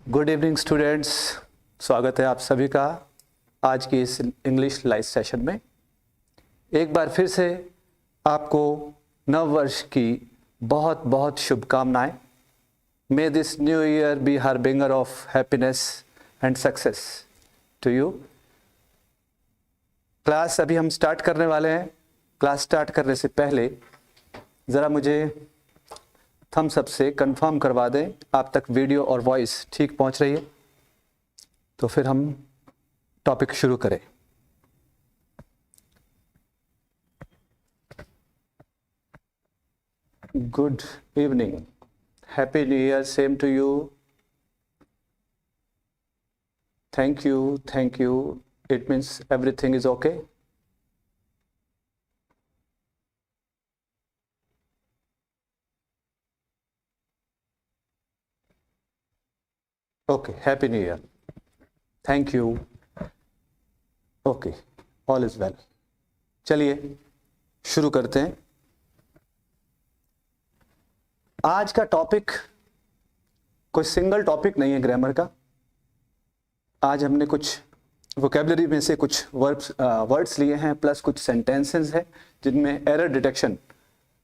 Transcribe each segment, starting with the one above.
Good evening students, स्वागत है आप सभी का आज की इस इंग्लिश लाइव सेशन में। एक बार फिर से आपको नव वर्ष की बहुत बहुत शुभकामनाएं। May this new year be harbinger of happiness and success to you. Class अभी हम स्टार्ट करने वाले हैं। क्लास स्टार्ट करने से पहले ज़रा मुझे थम्स अप से कंफर्म करवा दें आप तक वीडियो और वॉइस ठीक पहुंच रही है, तो फिर हम टॉपिक शुरू करें। Good evening, happy new year, same to you. Thank you. It means everything is okay. Okay, happy new year, thank you. Okay, all is well. चलिए शुरू करते हैं। आज का टॉपिक कोई सिंगल टॉपिक नहीं है ग्रामर का। आज हमने कुछ वोकेबलरी में से कुछ वर्ड्स लिए हैं, प्लस कुछ सेंटेंसेस हैं जिनमें एरर डिटेक्शन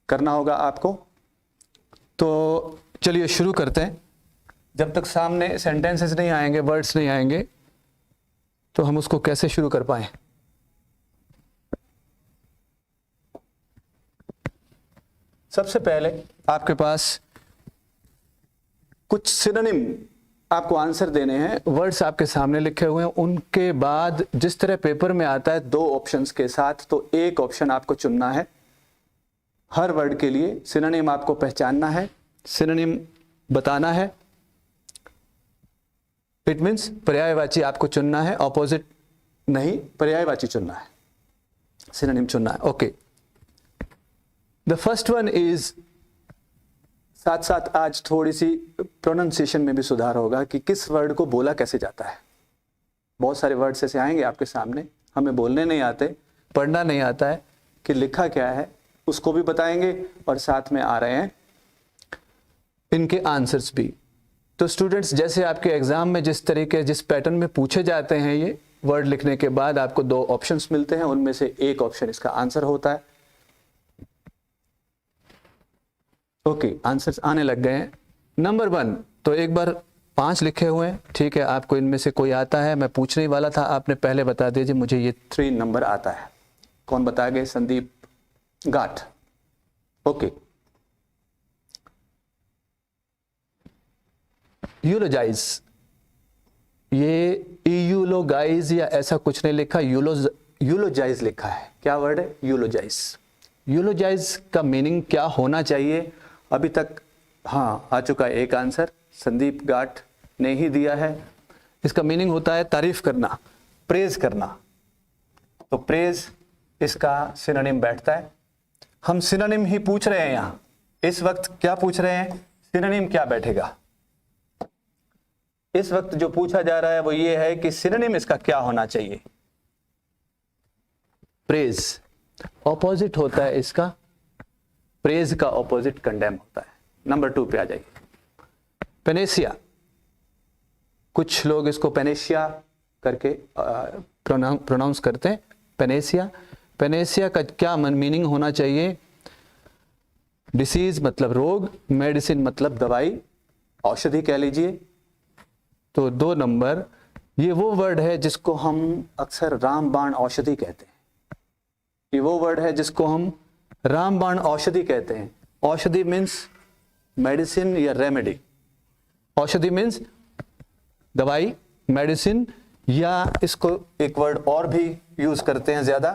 करना होगा आपको। तो चलिए शुरू करते हैं। जब तक सामने सेंटेंसेस नहीं आएंगे, वर्ड्स नहीं आएंगे, तो हम उसको कैसे शुरू कर पाए। सबसे पहले आपके पास कुछ सिनोनिम आपको आंसर देने हैं। वर्ड्स आपके सामने लिखे हुए हैं, उनके बाद जिस तरह पेपर में आता है दो ऑप्शंस के साथ, तो एक ऑप्शन आपको चुनना है। हर वर्ड के लिए सिनोनिम आपको पहचानना है, सिनोनिम बताना है। इट मीन्स पर्यायवाची आपको चुनना है, ऑपोजिट नहीं, पर्यायवाची चुनना है, सिनोनिम चुनना है। Okay, the first one is, साथ साथ आज थोड़ी सी प्रोनाउंसिएशन में भी सुधार होगा कि किस वर्ड को बोला कैसे जाता है। बहुत सारे वर्ड्स ऐसे आएंगे आपके सामने, हमें बोलने नहीं आते, पढ़ना नहीं आता है कि लिखा क्या है, उसको भी बताएंगे और साथ में आ रहे हैं इनके आंसर्स भी। तो स्टूडेंट्स, जैसे आपके एग्जाम में जिस तरीके जिस पैटर्न में पूछे जाते हैं, ये वर्ड लिखने के बाद आपको दो ऑप्शंस मिलते हैं, उनमें से एक ऑप्शन इसका आंसर होता है। ओके, आंसर्स आने लग गए हैं। नंबर 1, तो एक बार 5 लिखे हुए हैं, ठीक है। आपको इनमें से कोई आता है, मैं पूछने वाला था, आपने पहले बता दीजिए मुझे ये 3 नंबर आता है। कौन बता गए? संदीप गाठ। ओके, यूलोजाइज, ये यूलोगाइज या ऐसा कुछ नहीं लिखा, यूलोजाइज लिखा है। क्या वर्ड है? यूलोजाइज। यूलोजाइज का मीनिंग क्या होना चाहिए? अभी तक हाँ आ चुका है एक आंसर, संदीप गाठ ने ही दिया है। इसका मीनिंग होता है तारीफ करना, प्रेज करना। तो प्रेज इसका सिनोनिम बैठता है। हम सिनोनिम ही पूछ रहे हैं यहाँ इस वक्त। क्या पूछ रहे हैं? सिनोनिम क्या बैठेगा। इस वक्त जो पूछा जा रहा है वो ये है कि सिनोनिम इसका क्या होना चाहिए। प्रेज ऑपोजिट होता है इसका, प्रेज का ऑपोजिट कंडेम होता है। नंबर 2 पे आ जाइए। पेनेसिया, कुछ लोग इसको पेनेशिया करके प्रोनाउंस करते हैं। पेनेसिया, पेनेसिया का क्या मीनिंग होना चाहिए? डिसीज मतलब रोग, मेडिसिन मतलब दवाई, औषधि कह लीजिए। तो 2 नंबर, ये वो वर्ड है जिसको हम अक्सर रामबाण औषधि कहते हैं। ये वो वर्ड है जिसको हम रामबाण औषधि कहते हैं। औषधि मीन्स मेडिसिन या रेमेडी, औषधि मीन्स दवाई, मेडिसिन, या इसको एक वर्ड और भी यूज करते हैं ज्यादा,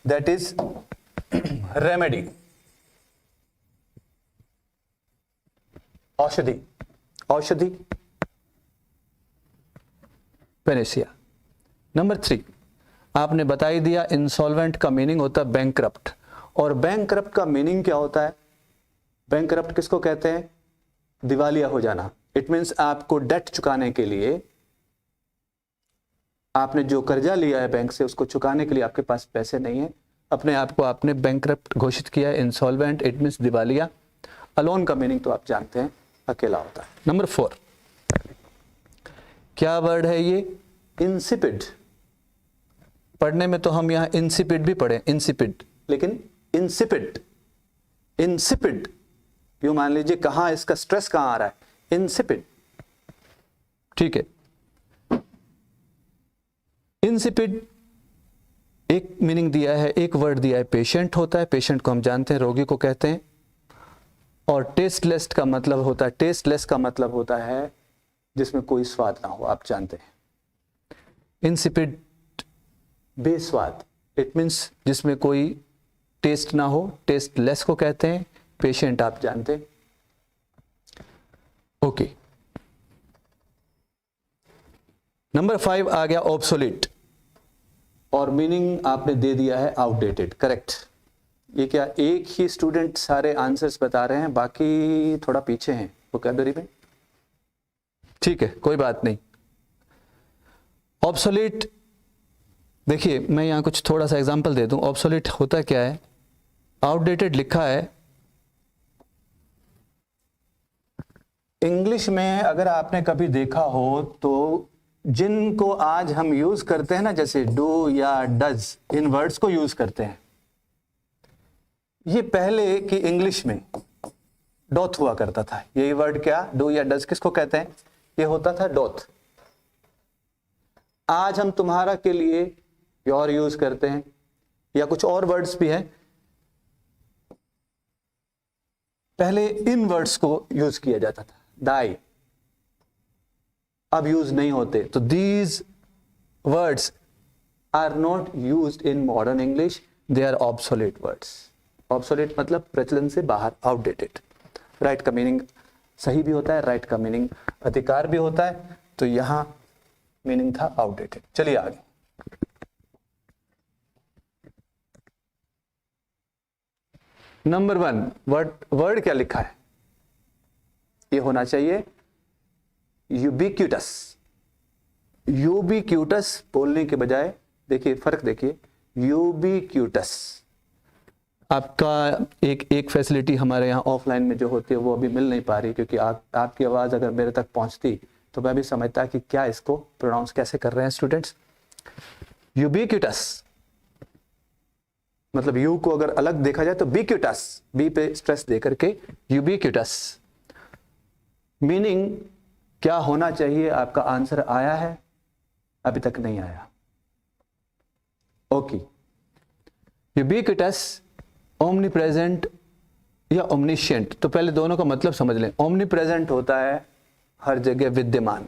दैट इज रेमेडी, औषधि, औषधि, पेनेसिया। नंबर 3, आपने बता ही दिया इंसॉल्वेंट का मीनिंग होता है बैंकरप्ट, और बैंकरप्ट का मीनिंग क्या होता है? बैंकरप्ट किसको कहते हैं? दिवालिया हो जाना। इट मीन्स आपको डेट चुकाने के लिए, आपने जो कर्जा लिया है बैंक से उसको चुकाने के लिए आपके पास पैसे नहीं है, अपने आप को आपने बैंकरप्ट घोषित किया है। इंसॉल्वेंट इट मीन्स दिवालिया। अलोन का मीनिंग तो आप जानते हैं, अकेला होता है। नंबर 4, क्या वर्ड है ये? इंसिपिड। पढ़ने में तो हम यहां इंसिपिड भी पढ़े, इंसिपिड, लेकिन इंसिपिड, इंसिपिड यू मान लीजिए कहां इसका स्ट्रेस कहां आ रहा है? इंसिपिड, ठीक है। इंसिपिड एक मीनिंग दिया है, एक वर्ड दिया है पेशेंट होता है, पेशेंट को हम जानते हैं, रोगी को कहते हैं। और टेस्टलेस का मतलब होता है, टेस्टलेस का मतलब होता है जिसमें कोई स्वाद ना हो, आप जानते हैं। इंसिपिड बेस्वाद, इट मीन्स जिसमें कोई टेस्ट ना हो, टेस्टलेस को कहते हैं। पेशेंट आप जानते हैं, ओके। नंबर 5 आ गया ऑब्सोलीट, और मीनिंग आपने दे दिया है आउटडेटेड, करेक्ट। ये क्या एक ही स्टूडेंट सारे आंसर्स बता रहे हैं, बाकी थोड़ा पीछे हैं वोकैबुलरी में? ठीक है, कोई बात नहीं। ऑब्सोलीट, देखिए मैं यहां कुछ थोड़ा सा एग्जांपल दे दूं। ऑब्सोलीट होता क्या है? आउटडेटेड लिखा है इंग्लिश में, अगर आपने कभी देखा हो तो जिनको आज हम यूज करते हैं ना, जैसे डू या डज, इन वर्ड्स को यूज करते हैं, ये पहले की इंग्लिश में डोथ हुआ करता था। यही वर्ड क्या, डू या डज, किसको कहते हैं? ये होता था डोथ। आज हम तुम्हारा के लिए योर यूज करते हैं, या कुछ और वर्ड्स भी हैं। पहले इन वर्ड्स को यूज किया जाता था, दाई, अब यूज नहीं होते। तो these words are not used in modern English, they are obsolete words. Obsolete मतलब प्रचलन से बाहर, आउटडेटेड। राइट का मीनिंग सही भी होता है, राइट का मीनिंग अधिकार भी होता है, तो यहां मीनिंग था आउटडेटेड। चलिए आगे। नंबर 1, वर्ड क्या लिखा है? ये होना चाहिए यूबिक्यूटस। यूबिक्यूटस बोलने के बजाय, देखिए फर्क देखिए, यूबिक्यूटस। आपका एक फैसिलिटी हमारे यहाँ ऑफलाइन में जो होती है वो अभी मिल नहीं पा रही, क्योंकि आपकी आवाज़ अगर मेरे तक पहुँचती तो मैं भी समझता कि क्या इसको प्रोनाउंस कैसे कर रहे हैं स्टूडेंट्स। यूबिक्यूटस मतलब यू को अगर अलग देखा जाए तो बिक्यूटस, बी पे स्ट्रेस दे करके यूबिक्यूटस। मीनिंग क्या होना चाहिए? आपका आंसर आया है? अभी तक नहीं आया, ओके। यूबिक्यूटस, ओमनी प्रेजेंट या ओमनिशियंट। तो पहले दोनों का मतलब समझ लें। ओमनी प्रेजेंट होता है हर जगह विद्यमान,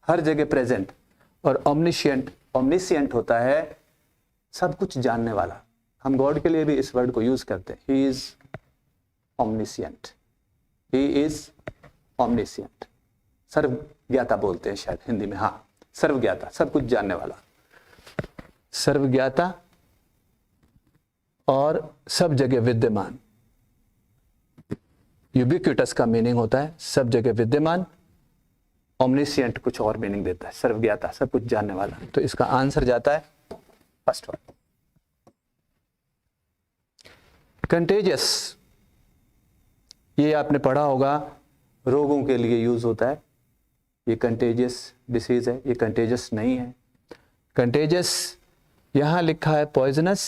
हर जगह प्रेजेंट, और ओमनिशियंट होता है सब कुछ जानने वाला। हम गॉड के लिए भी इस वर्ड को यूज करते हैं, he is omniscient, he is omniscient. सर्वज्ञाता बोलते हैं शायद हिंदी में, हाँ सर्वज्ञाता, सब कुछ जानने वाला, सर्वज्ञाता और सब जगह विद्यमान। यूबिक्यूटस का मीनिंग होता है सब जगह विद्यमान, ओमनिशियंट कुछ और मीनिंग देता है, सर्वज्ञाता, सब कुछ जानने वाला। तो इसका आंसर जाता है फर्स्ट वन। कंटेजियस, ये आपने पढ़ा होगा, रोगों के लिए यूज होता है। ये कंटेजियस डिसीज है, ये कंटेजियस नहीं है। कंटेजियस यहां लिखा है पॉइजनस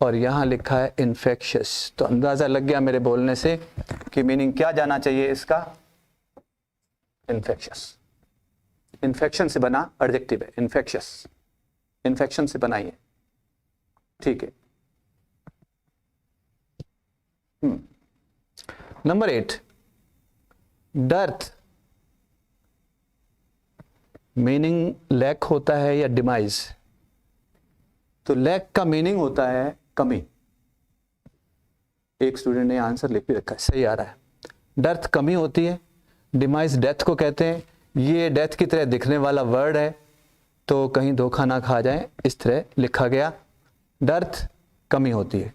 और यहां लिखा है इन्फेक्शियस, तो अंदाजा लग गया मेरे बोलने से कि मीनिंग क्या जाना चाहिए इसका, इन्फेक्शियस। इन्फेक्शन से बना एडजेक्टिव है इन्फेक्शियस, इन्फेक्शन से बनाइए, ठीक है। नंबर 8, डर्थ मीनिंग लैक होता है या डिमाइज? तो लैक का मीनिंग होता है कमी। एक स्टूडेंट ने आंसर लिख भी रखा है, सही आ रहा है। डर्थ कमी होती है, डिमाइज डेथ को कहते हैं। ये डेथ की तरह दिखने वाला वर्ड है, तो कहीं धोखा ना खा जाए, इस तरह लिखा गया। डर्थ कमी होती है,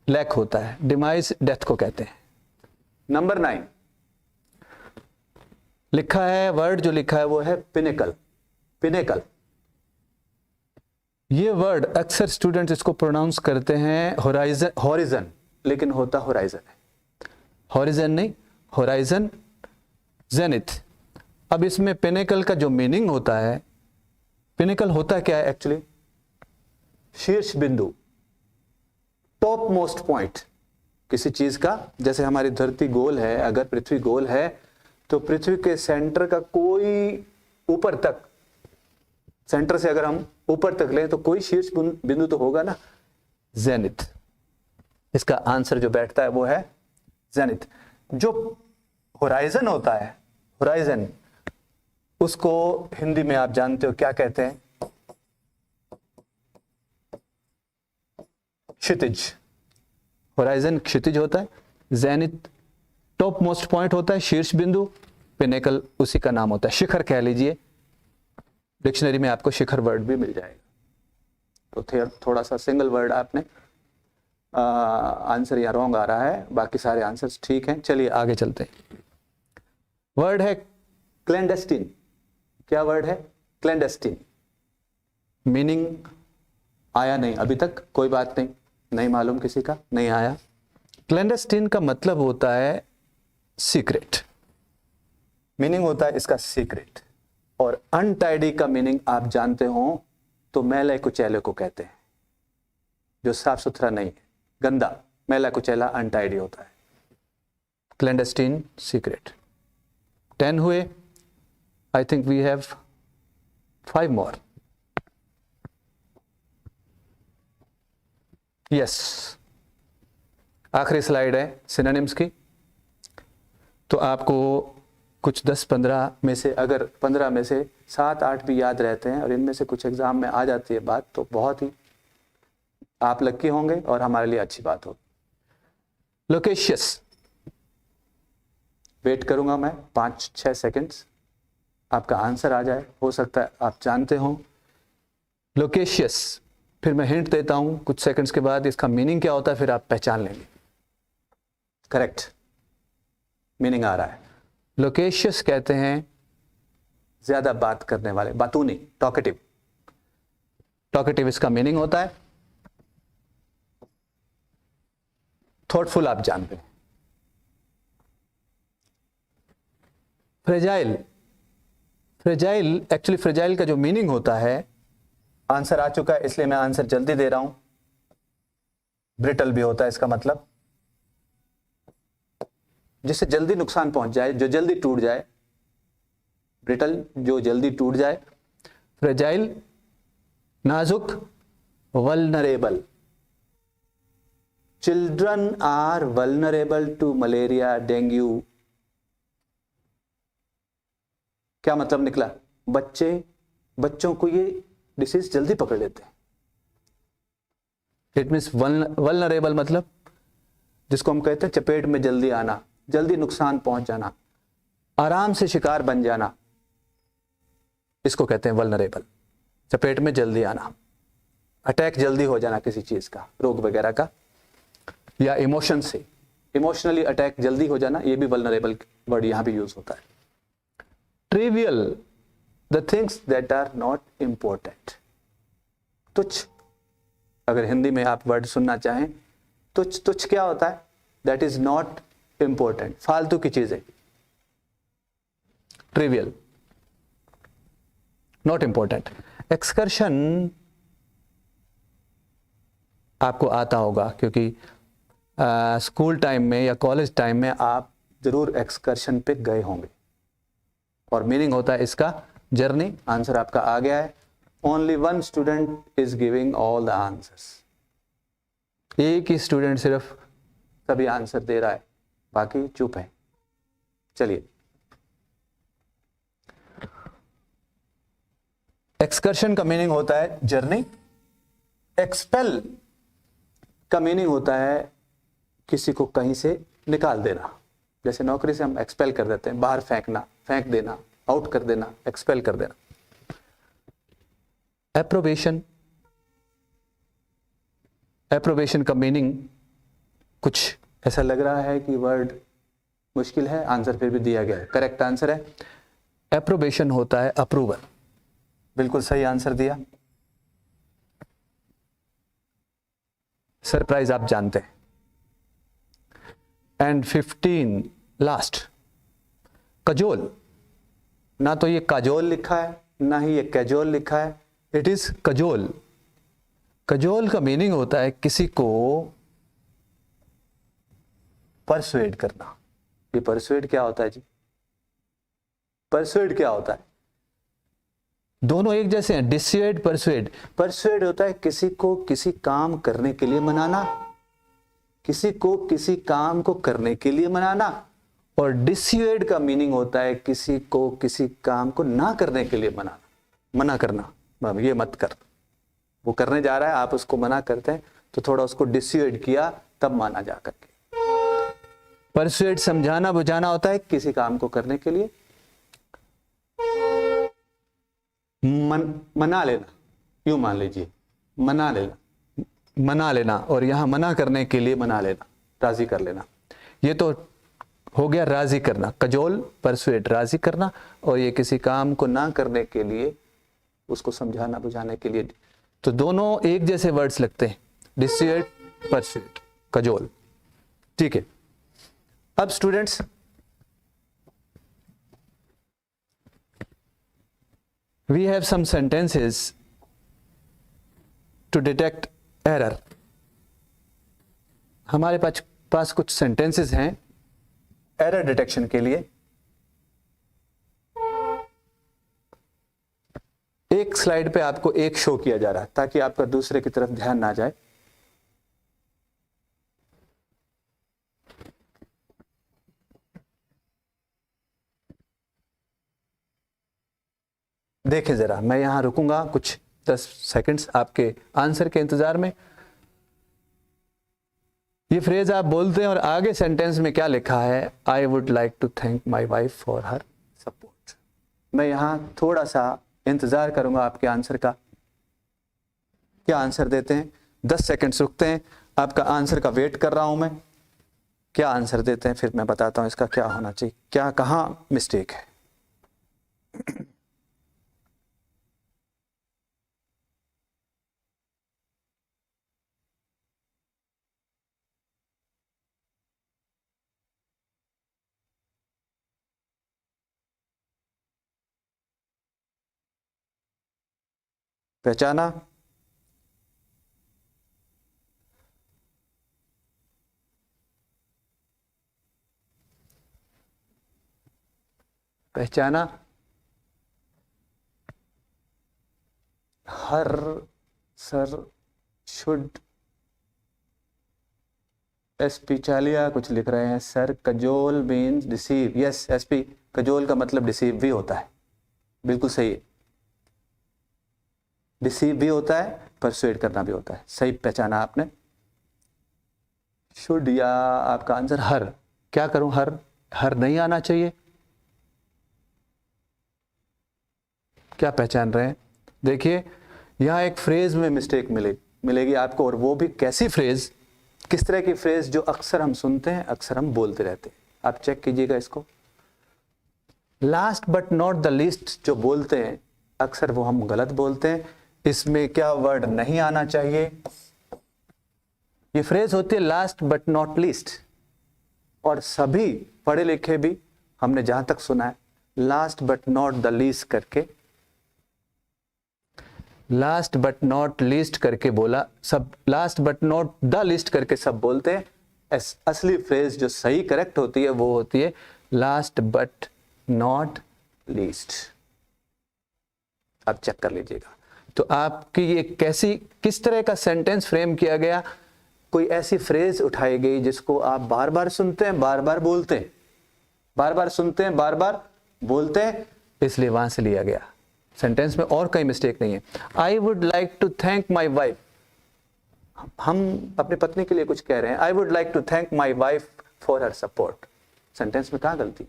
लैक होता है, डिमाइज डेथ को कहते हैं। नंबर 9 लिखा है, वर्ड जो लिखा है वो है पिनेकल। पिनेकल, ये वर्ड अक्सर स्टूडेंट्स इसको प्रोनाउंस करते हैं होराइजन, हॉरिजन, लेकिन होता होराइजन है। हॉरिजन नहीं, होराइजन, जेनिथ। अब इसमें पिनेकल का जो मीनिंग होता है, पिनेकल होता क्या है एक्चुअली? शीर्ष बिंदु, टॉप मोस्ट पॉइंट किसी चीज का। जैसे हमारी धरती गोल है, अगर पृथ्वी गोल है तो पृथ्वी के सेंटर का कोई ऊपर तक, सेंटर से अगर हम ऊपर तक लें तो कोई शीर्ष बिंदु तो होगा ना, जेनिथ। इसका आंसर जो बैठता है वो है जेनिथ। जो होराइजन होता है, होराइजन, उसको हिंदी में आप जानते हो क्या कहते हैं? क्षितिज। होराइजन क्षितिज होता है, जेनिथ टॉप मोस्ट पॉइंट होता है, शीर्ष बिंदु। पिनेकल उसी का नाम होता है, शिखर कह लीजिए। डिक्शनरी में आपको शिखर वर्ड भी मिल जाएगा। तो थोड़ा सा सिंगल वर्ड आपने आंसर या रॉन्ग आ रहा है, बाकी सारे आंसर्स ठीक हैं। चलिए आगे चलते हैं। वर्ड है क्लैंडेस्टीन। क्या वर्ड है? क्लैंडेस्टीन। मीनिंग आया नहीं अभी तक, कोई बात नहीं, नहीं मालूम किसी का, नहीं आया। क्लैंडेस्टीन का मतलब होता है सीक्रेट, मीनिंग होता है इसका सीक्रेट। और अनटाइडी का मीनिंग आप जानते हो तो मैले कुचैले को कहते हैं, जो साफ सुथरा नहीं है, गंदा। मैला कुचैला अनटाइडी होता है, क्लैंडेस्टीन सीक्रेट। 10 हुए, I think we have 5 more. Yes, आखिरी स्लाइड है सिनोनिम्स की। तो आपको कुछ 10-15 में से, अगर 15 में से 7-8 भी याद रहते हैं और इनमें से कुछ एग्जाम में आ जाती है बात, तो बहुत ही आप लक्की होंगे और हमारे लिए अच्छी बात होगी। लोकेशियस, वेट करूंगा मैं 5-6 सेकंड्स, आपका आंसर आ जाए, हो सकता है आप जानते हो। लोकेशियस, फिर मैं हिंट देता हूं कुछ सेकंड्स के बाद, इसका मीनिंग क्या होता है, फिर आप पहचान लेंगे। करेक्ट, मीनिंग आ रहा है। लोकेशियस कहते हैं ज्यादा बात करने वाले, बातूनी, टॉकेटिव। टॉकेटिव इसका मीनिंग होता है थॉटफुल, आप जानते हैं। फ्रेजाइल, फ्रेजाइल, एक्चुअली फ्रेजाइल का जो मीनिंग होता है, आंसर आ चुका है इसलिए मैं आंसर जल्दी दे रहा हूं। ब्रिटल भी होता है इसका मतलब, जिससे जल्दी नुकसान पहुंच जाए, जो जल्दी टूट जाए। ब्रिटल, जो जल्दी टूट जाए। फ्रेजाइल, नाजुक, vulnerable. Children are vulnerable to malaria, dengue. क्या मतलब निकला? बच्चों को ये डिसीज जल्दी पकड़ लेते हैं। इट मीन्स वल्नरेबल मतलब जिसको हम कहते हैं चपेट में जल्दी आना, जल्दी नुकसान पहुंच जाना, आराम से शिकार बन जाना, इसको कहते हैं वल्नरेबल। चपेट में जल्दी आना, अटैक जल्दी हो जाना किसी चीज का, रोग वगैरह का, या इमोशन से, इमोशनली अटैक जल्दी हो जाना, ये भी वल्नरेबल वर्ड यहां भी यूज होता है। Trivial, the things that are not important. तुच्छ, अगर हिंदी में आप वर्ड सुनना चाहें, तुच्छ, तुच्छ क्या होता है? दैट इज नॉट इंपॉर्टेंट, फालतू की चीजें। Trivial, not important. एक्सकर्शन आपको आता होगा, क्योंकि स्कूल टाइम में या कॉलेज टाइम में आप जरूर एक्सकर्शन पे गए होंगे, और मीनिंग होता है इसका जर्नी। आंसर आपका आ गया है। Only one student is giving all the answers. एक ही स्टूडेंट सिर्फ सभी आंसर दे रहा है, बाकी चुप है। चलिए, एक्सकर्शन का मीनिंग होता है जर्नी। एक्सपेल का मीनिंग होता है किसी को कहीं से निकाल देना। जैसे नौकरी से हम एक्सपेल कर देते हैं, बाहर फेंकना, फेंक देना, आउट कर देना, एक्सपेल कर देना। एप्रोबेशन, एप्रोबेशन का मीनिंग कुछ ऐसा लग रहा है कि वर्ड मुश्किल है, आंसर फिर भी दिया गया है। करेक्ट आंसर है एप्रोबेशन होता है अप्रूवल। बिल्कुल सही आंसर दिया। सरप्राइज आप जानते हैं। And 15 last, cajole. ना तो ये काजोल लिखा है, ना ही ये कैजोल लिखा है, इट इज कजोल। कजोल का मीनिंग होता है किसी को परसुएड करना। ये परसुएड क्या होता है जी? परसुएड क्या होता है? दोनों एक जैसे हैं, डिस्युएड, परसुएड। परसुएड होता है किसी को किसी काम करने के लिए मनाना, किसी को किसी काम को करने के लिए मनाना। और डिस्युएड का मीनिंग होता है किसी को किसी काम को ना करने के लिए मनाना, मना करना। ये मत कर, वो करने जा रहा है, आप उसको मना करते हैं, तो थोड़ा उसको डिस्युएड किया, तब माना जा करके। परसुएड समझाना बुझाना होता है किसी काम को करने के लिए। मना लेना, यूं मान लीजिए, मना लेना, मना लेना, और यहां मना करने के लिए मना लेना, राजी कर लेना। ये तो हो गया राजी करना। कजोल, परसुएड, राजी करना, और ये किसी काम को ना करने के लिए, उसको समझाना बुझाने के लिए। तो दोनों एक जैसे वर्ड्स लगते हैं, डिस्युएड, परसुएड, कजोल। ठीक है। अब students, we have some sentences to detect error. हमारे पास कुछ sentences हैं error detection के लिए। एक स्लाइड पे आपको एक शो किया जा रहा है ताकि आपका दूसरे की तरफ ध्यान ना जाए। देखें जरा, मैं यहां रुकूंगा कुछ 10 सेकंड्स आपके आंसर के इंतजार में। ये फ्रेज आप बोलते हैं और आगे सेंटेंस में क्या लिखा है, I would like to thank my wife for her support. मैं यहां थोड़ा सा इंतजार करूंगा आपके आंसर का। क्या आंसर देते हैं? 10 सेकंड्स रुकते हैं, आपका आंसर का वेट कर रहा हूं मैं। क्या आंसर देते हैं, फिर मैं बताता हूं इसका क्या होना चाहिए, क्या कहां मिस्टेक है। पहचाना? पहचाना? हर, सर, शुड, एसपी चालिया कुछ लिख रहे हैं sir. Cajole means deceive. Yes SP, cajole का मतलब डिसीव भी होता है। बिल्कुल सही है, डिसीव भी होता है, परसुएड करना भी होता है। सही पहचाना आपने। शुड या आपका आंसर हर। क्या करूं, हर, हर नहीं आना चाहिए। क्या पहचान रहे हैं? देखिए यहां एक फ्रेज में मिस्टेक मिलेगी आपको, और वो भी कैसी फ्रेज, किस तरह की फ्रेज जो अक्सर हम सुनते हैं, अक्सर हम बोलते रहते हैं। आप चेक कीजिएगा इसको। Last but not the least जो बोलते हैं, अक्सर वो हम गलत बोलते हैं। इसमें क्या वर्ड नहीं आना चाहिए? ये फ्रेज होती है लास्ट बट नॉट लीस्ट, और सभी पढ़े लिखे भी हमने जहां तक सुना है last but not the least करके, लास्ट बट नॉट लीस्ट करके बोला सब, last but not the list करके सब बोलते हैं। असली फ्रेज जो सही करेक्ट होती है वो होती है लास्ट बट नॉट लीस्ट। आप चेक कर लीजिएगा। तो आपकी ये कैसी, किस तरह का सेंटेंस फ्रेम किया गया, कोई ऐसी फ्रेज उठाई गई जिसको आप बार बार सुनते हैं, बार बार बोलते हैं, बार बार सुनते हैं, बार बार बोलते हैं, इसलिए वहां से लिया गया। सेंटेंस में और कोई मिस्टेक नहीं है। I would like to thank my wife, हम अपनी पत्नी के लिए कुछ कह रहे हैं, I would like to thank my wife for her support. Sentence में कहाँ गलती?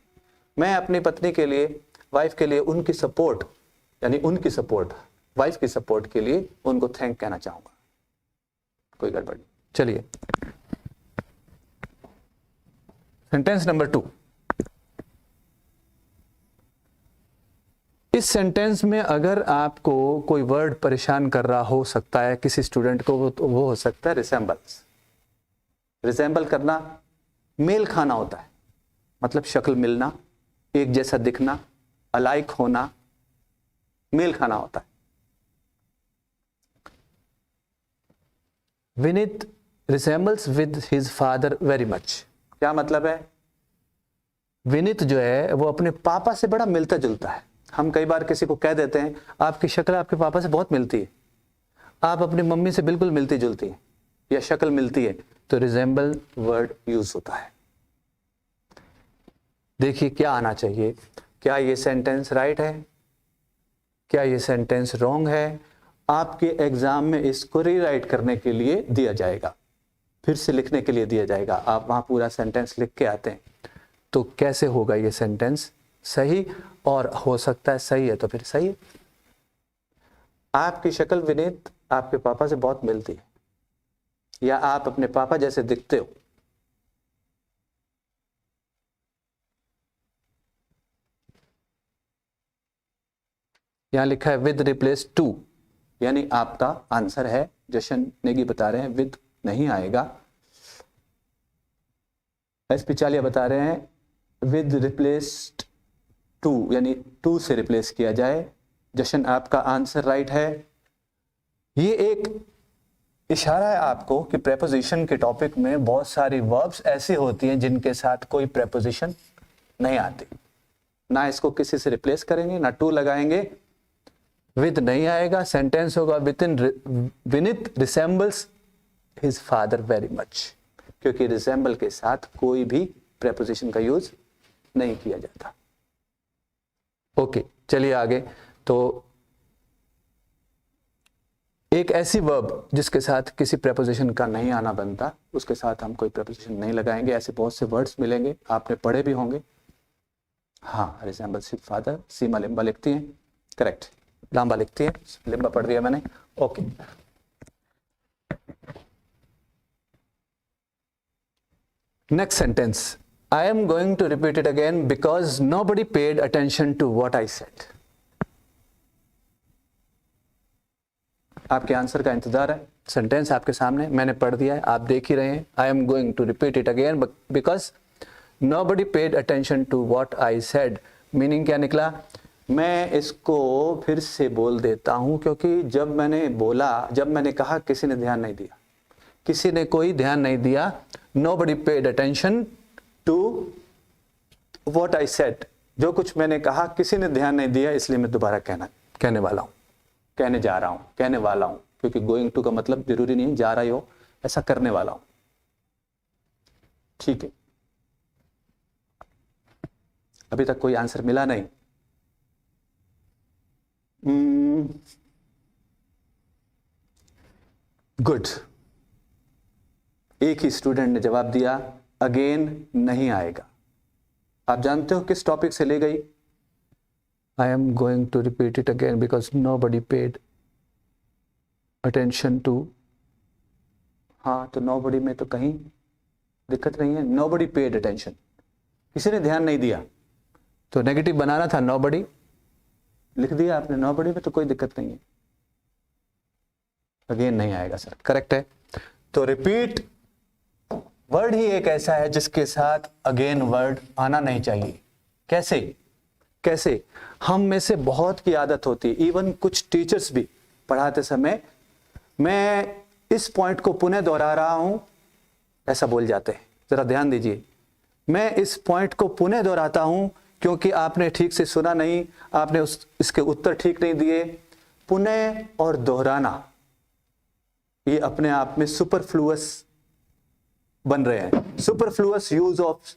मैं अपनी पत्नी के लिए, वाइफ के लिए उनकी सपोर्ट, यानी उनकी सपोर्ट, वाइफ की सपोर्ट के लिए उनको थैंक कहना चाहूंगा। कोई गड़बड़ नहीं। चलिए सेंटेंस नंबर 2। इस सेंटेंस में अगर आपको कोई वर्ड परेशान कर रहा हो सकता है किसी स्टूडेंट को, वो हो सकता है रिसेंबल्स। रिसेंबल करना मेल खाना होता है, मतलब शक्ल मिलना, एक जैसा दिखना, अलाइक होना, मेल खाना होता है। Vineet resembles with his father very much. क्या मतलब है? विनीत जो है वो अपने पापा से बड़ा मिलता जुलता है। हम कई बार किसी को कह देते हैं आपकी शक्ल आपके पापा से बहुत मिलती है, आप अपनी मम्मी से बिल्कुल मिलती जुलती है, या शक्ल मिलती है, तो रिजेंबल वर्ड यूज होता है। देखिए क्या आना चाहिए, क्या ये सेंटेंस राइट है, क्या ये सेंटेंस रॉन्ग है। आपके एग्जाम में इसको रीराइट करने के लिए दिया जाएगा, फिर से लिखने के लिए दिया जाएगा। आप वहां पूरा सेंटेंस लिख के आते हैं, तो कैसे होगा ये सेंटेंस सही? और हो सकता है सही है तो फिर सही है। आपकी शक्ल विनीत आपके पापा से बहुत मिलती है, या आप अपने पापा जैसे दिखते हो। यहां लिखा है विद रिप्लेस टू, यानी आपका आंसर है। जशन नेगी बता रहे हैं विद नहीं आएगा। एस पिचालिया बता रहे हैं विद रिप्लेस्ड टू, यानी टू से रिप्लेस किया जाए। जशन आपका आंसर राइट है। ये एक इशारा है आपको कि प्रेपोजिशन के टॉपिक में बहुत सारी वर्ब्स ऐसी होती हैं जिनके साथ कोई प्रेपोजिशन नहीं आती। ना इसको किसी से रिप्लेस करेंगे, ना टू लगाएंगे, विद नहीं आएगा। सेंटेंस होगा Vineet resembles his father very much, क्योंकि रिसेंबल के साथ कोई भी प्रेपोजिशन का यूज नहीं किया जाता। ओके चलिए आगे। तो एक ऐसी वर्ब जिसके साथ किसी प्रेपोजिशन का नहीं आना बनता, उसके साथ हम कोई प्रेपोजिशन नहीं लगाएंगे। ऐसे बहुत से वर्ड्स मिलेंगे, आपने पढ़े भी होंगे। हाँ, रिसेंबल्स हिज फादर, सीमा लिम्बा लिखती हैं, करेक्ट, लांबा लिखती है, लिम्बा पढ़ दिया मैंने। Okay next sentence, I am going to repeat it again because nobody paid attention to what I said. आपके आंसर का इंतजार है। सेंटेंस आपके सामने, मैंने पढ़ दिया है, आप देख ही रहे हैं। I am going to repeat it again because nobody paid attention to what I said. Meaning क्या निकला? मैं इसको फिर से बोल देता हूं क्योंकि जब मैंने बोला, जब मैंने कहा, किसी ने ध्यान नहीं दिया, किसी ने कोई ध्यान नहीं दिया। Nobody paid attention to what I said. जो कुछ मैंने कहा किसी ने ध्यान नहीं दिया, इसलिए मैं दोबारा कहने वाला हूं, कहने जा रहा हूं, कहने वाला हूं। क्योंकि गोइंग टू का मतलब जरूरी नहीं जा रही हो, ऐसा करने वाला हूं। ठीक है, अभी तक कोई आंसर मिला नहीं। गुड, एक ही स्टूडेंट ने जवाब दिया अगेन नहीं आएगा। आप जानते हो किस टॉपिक से ली गई? I am going to repeat it again because nobody paid attention to. हाँ, तो नो बडी में तो कहीं दिक्कत नहीं है। नो बडी पेड अटेंशन, किसी ने ध्यान नहीं दिया, तो नेगेटिव बनाना था, नो बडी लिख दिया आपने। नो बडी में तो कोई दिक्कत नहीं है, अगेन नहीं आएगा सर, करेक्ट है। तो रिपीट वर्ड ही एक ऐसा है जिसके साथ अगेन वर्ड आना नहीं चाहिए। कैसे? हम में से बहुत की आदत होती है, इवन कुछ टीचर्स भी पढ़ाते समय मैं इस पॉइंट को पुनः दोहरा रहा हूं, ऐसा बोल जाते हैं। जरा ध्यान दीजिए, मैं इस पॉइंट को पुनः दोहराता हूं क्योंकि आपने ठीक से सुना नहीं, आपने इसके उत्तर ठीक नहीं दिए। पुनः और दोहराना ये अपने आप में सुपरफ्लुअस बन रहे हैं। सुपरफ्लुअस यूज ऑफ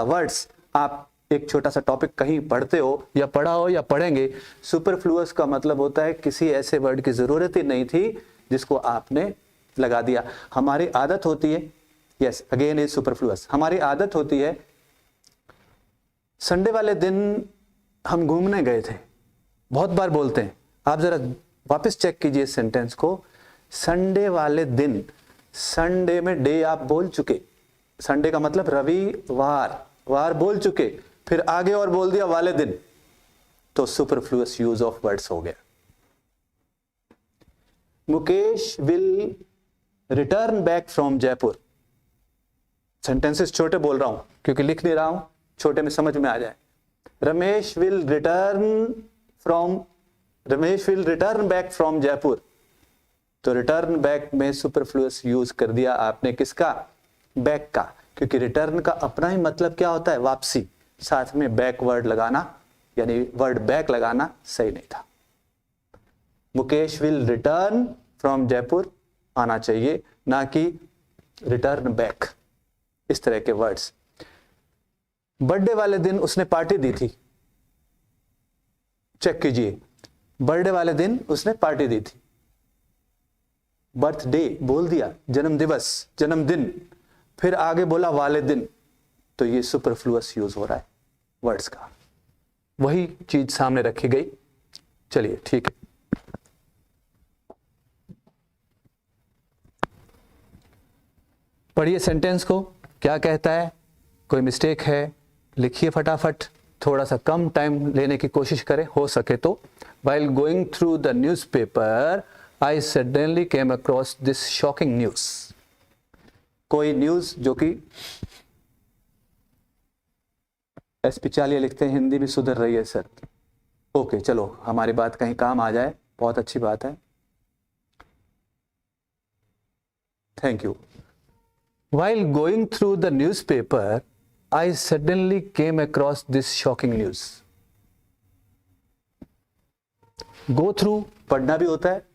वर्ड्स, आप एक छोटा सा टॉपिक कहीं पढ़ते हो या पढ़ा हो या पढ़ेंगे, सुपरफ्लुअस का मतलब होता है किसी ऐसे वर्ड की जरूरत ही नहीं थी जिसको आपने लगा दिया। हमारी आदत होती है, यस अगेन इज सुपरफ्लुअस, हमारी आदत होती है, संडे वाले दिन हम घूमने गए थे, बहुत बार बोलते हैं, आप जरा वापस चेक कीजिए इस सेंटेंस को, संडे वाले दिन, संडे में डे आप बोल चुके, संडे का मतलब रविवार, वार बोल चुके, फिर आगे और बोल दिया वाले दिन, तो सुपरफ्लुअस यूज ऑफ वर्ड्स हो गया। Mukesh will return back from Jaipur, sentences छोटे बोल रहा हूं क्योंकि लिख नहीं रहा हूं, छोटे में समझ में आ जाए। Ramesh will return back from Jaipur, तो रिटर्न बैक में सुपरफ्लुअस यूज कर दिया आपने, किसका, बैक का, क्योंकि रिटर्न का अपना ही मतलब क्या होता है, वापसी, साथ में बैक वर्ड लगाना यानी वर्ड बैक लगाना सही नहीं था। Mukesh will return from Jaipur आना चाहिए, ना कि रिटर्न बैक, इस तरह के वर्ड्स। बर्थडे वाले दिन उसने पार्टी दी थी, चेक कीजिए, बर्थडे वाले दिन उसने पार्टी दी थी, बर्थडे बोल दिया, जन्म दिवस, जन्मदिन, फिर आगे बोला वाले दिन, तो ये सुपरफ्लुअस यूज हो रहा है वर्ड्स का, वही चीज सामने रखी गई। चलिए ठीक है, पढ़िए सेंटेंस को, क्या कहता है, कोई मिस्टेक है लिखिए फटाफट, थोड़ा सा कम टाइम लेने की कोशिश करें हो सके तो। While going through the newspaper, I suddenly came across this shocking news. कोई न्यूज जो कि एसपी चालिया लिखते हैं हिंदी में सुधर रही है सर, ओके चलो हमारी बात कहीं काम आ जाए, बहुत अच्छी बात है, thank you. While going through the newspaper, I suddenly came across this shocking news. Go through पढ़ना भी होता है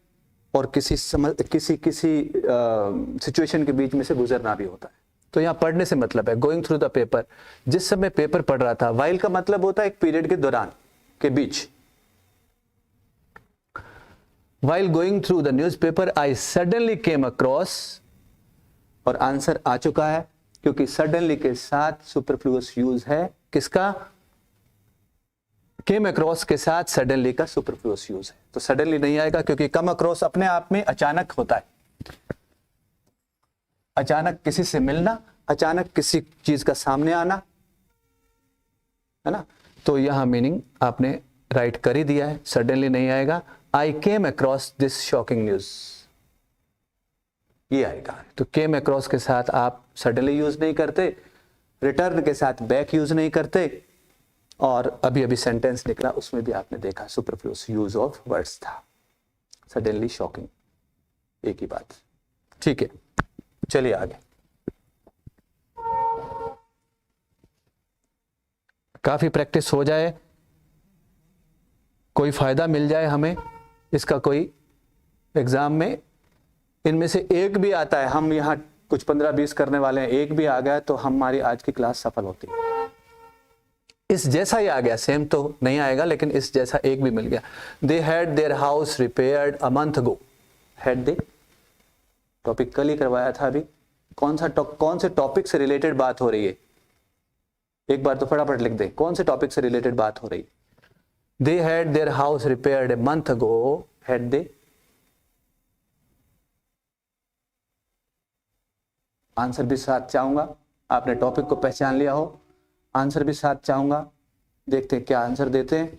और किसी सिचुएशन के बीच में से गुजरना भी होता है, तो यहाँ पढ़ने से मतलब है गोइंग थ्रू द पेपर, जिस समय पेपर पढ़ रहा था। वाइल का मतलब होता है एक पीरियड के दौरान, के बीच। While going through the newspaper I suddenly came across, और आंसर आ चुका है क्योंकि सडनली के साथ सुपरफ्लुअस यूज है, किसका, केम अक्रॉस के साथ सडनली का सुपरफ्लुअस यूज है, तो सडनली नहीं आएगा क्योंकि कम अक्रॉस अपने आप में अचानक होता है, अचानक किसी से मिलना, अचानक किसी चीज का सामने आना, है ना, तो यहां मीनिंग आपने राइट कर ही दिया है, सडनली नहीं आएगा। I came across this shocking news, ये आएगा। तो केम अक्रॉस के साथ आप सडनली यूज नहीं करते, रिटर्न के साथ बैक यूज नहीं करते, और अभी अभी सेंटेंस निकला उसमें भी आपने देखा सुपरफ्लुअस यूज ऑफ वर्ड्स था, सडनली, शॉकिंग, एक ही बात। ठीक है, चलिए आगे। काफी प्रैक्टिस हो जाए, कोई फायदा मिल जाए हमें इसका, कोई एग्जाम में इनमें से एक भी आता है, हम यहाँ कुछ 15-20 करने वाले हैं, एक भी आ गया तो हमारी आज की क्लास सफल होती है। इस जैसा ही आ गया, सेम तो नहीं आएगा लेकिन इस जैसा एक भी मिल गया। They had their house repaired a month ago, had they topic कल ही करवाया था, अभी कौन से टॉपिक से रिलेटेड बात हो रही है, एक बार तो फटाफट लिख दे, कौन से टॉपिक से रिलेटेड बात हो रही है। They had their house repaired a month ago, had they, answer भी साथ चाहूंगा, आपने टॉपिक को पहचान लिया हो, आंसर भी साथ चाहूंगा, देखते हैं क्या आंसर देते हैं।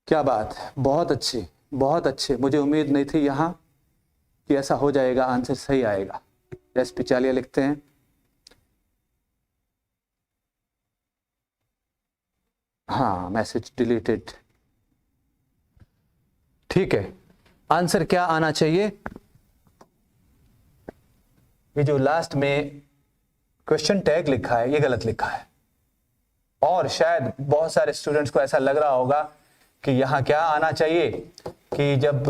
क्या बात है, बहुत अच्छे बहुत अच्छे, मुझे उम्मीद नहीं थी यहां कि ऐसा हो जाएगा, आंसर सही आएगा। एसपी चालिया लिखते हैं, हाँ मैसेज डिलीटेड, ठीक है। आंसर क्या आना चाहिए, ये जो लास्ट में क्वेश्चन टैग लिखा है ये गलत लिखा है, और शायद बहुत सारे स्टूडेंट्स को ऐसा लग रहा होगा कि यहां क्या आना चाहिए कि जब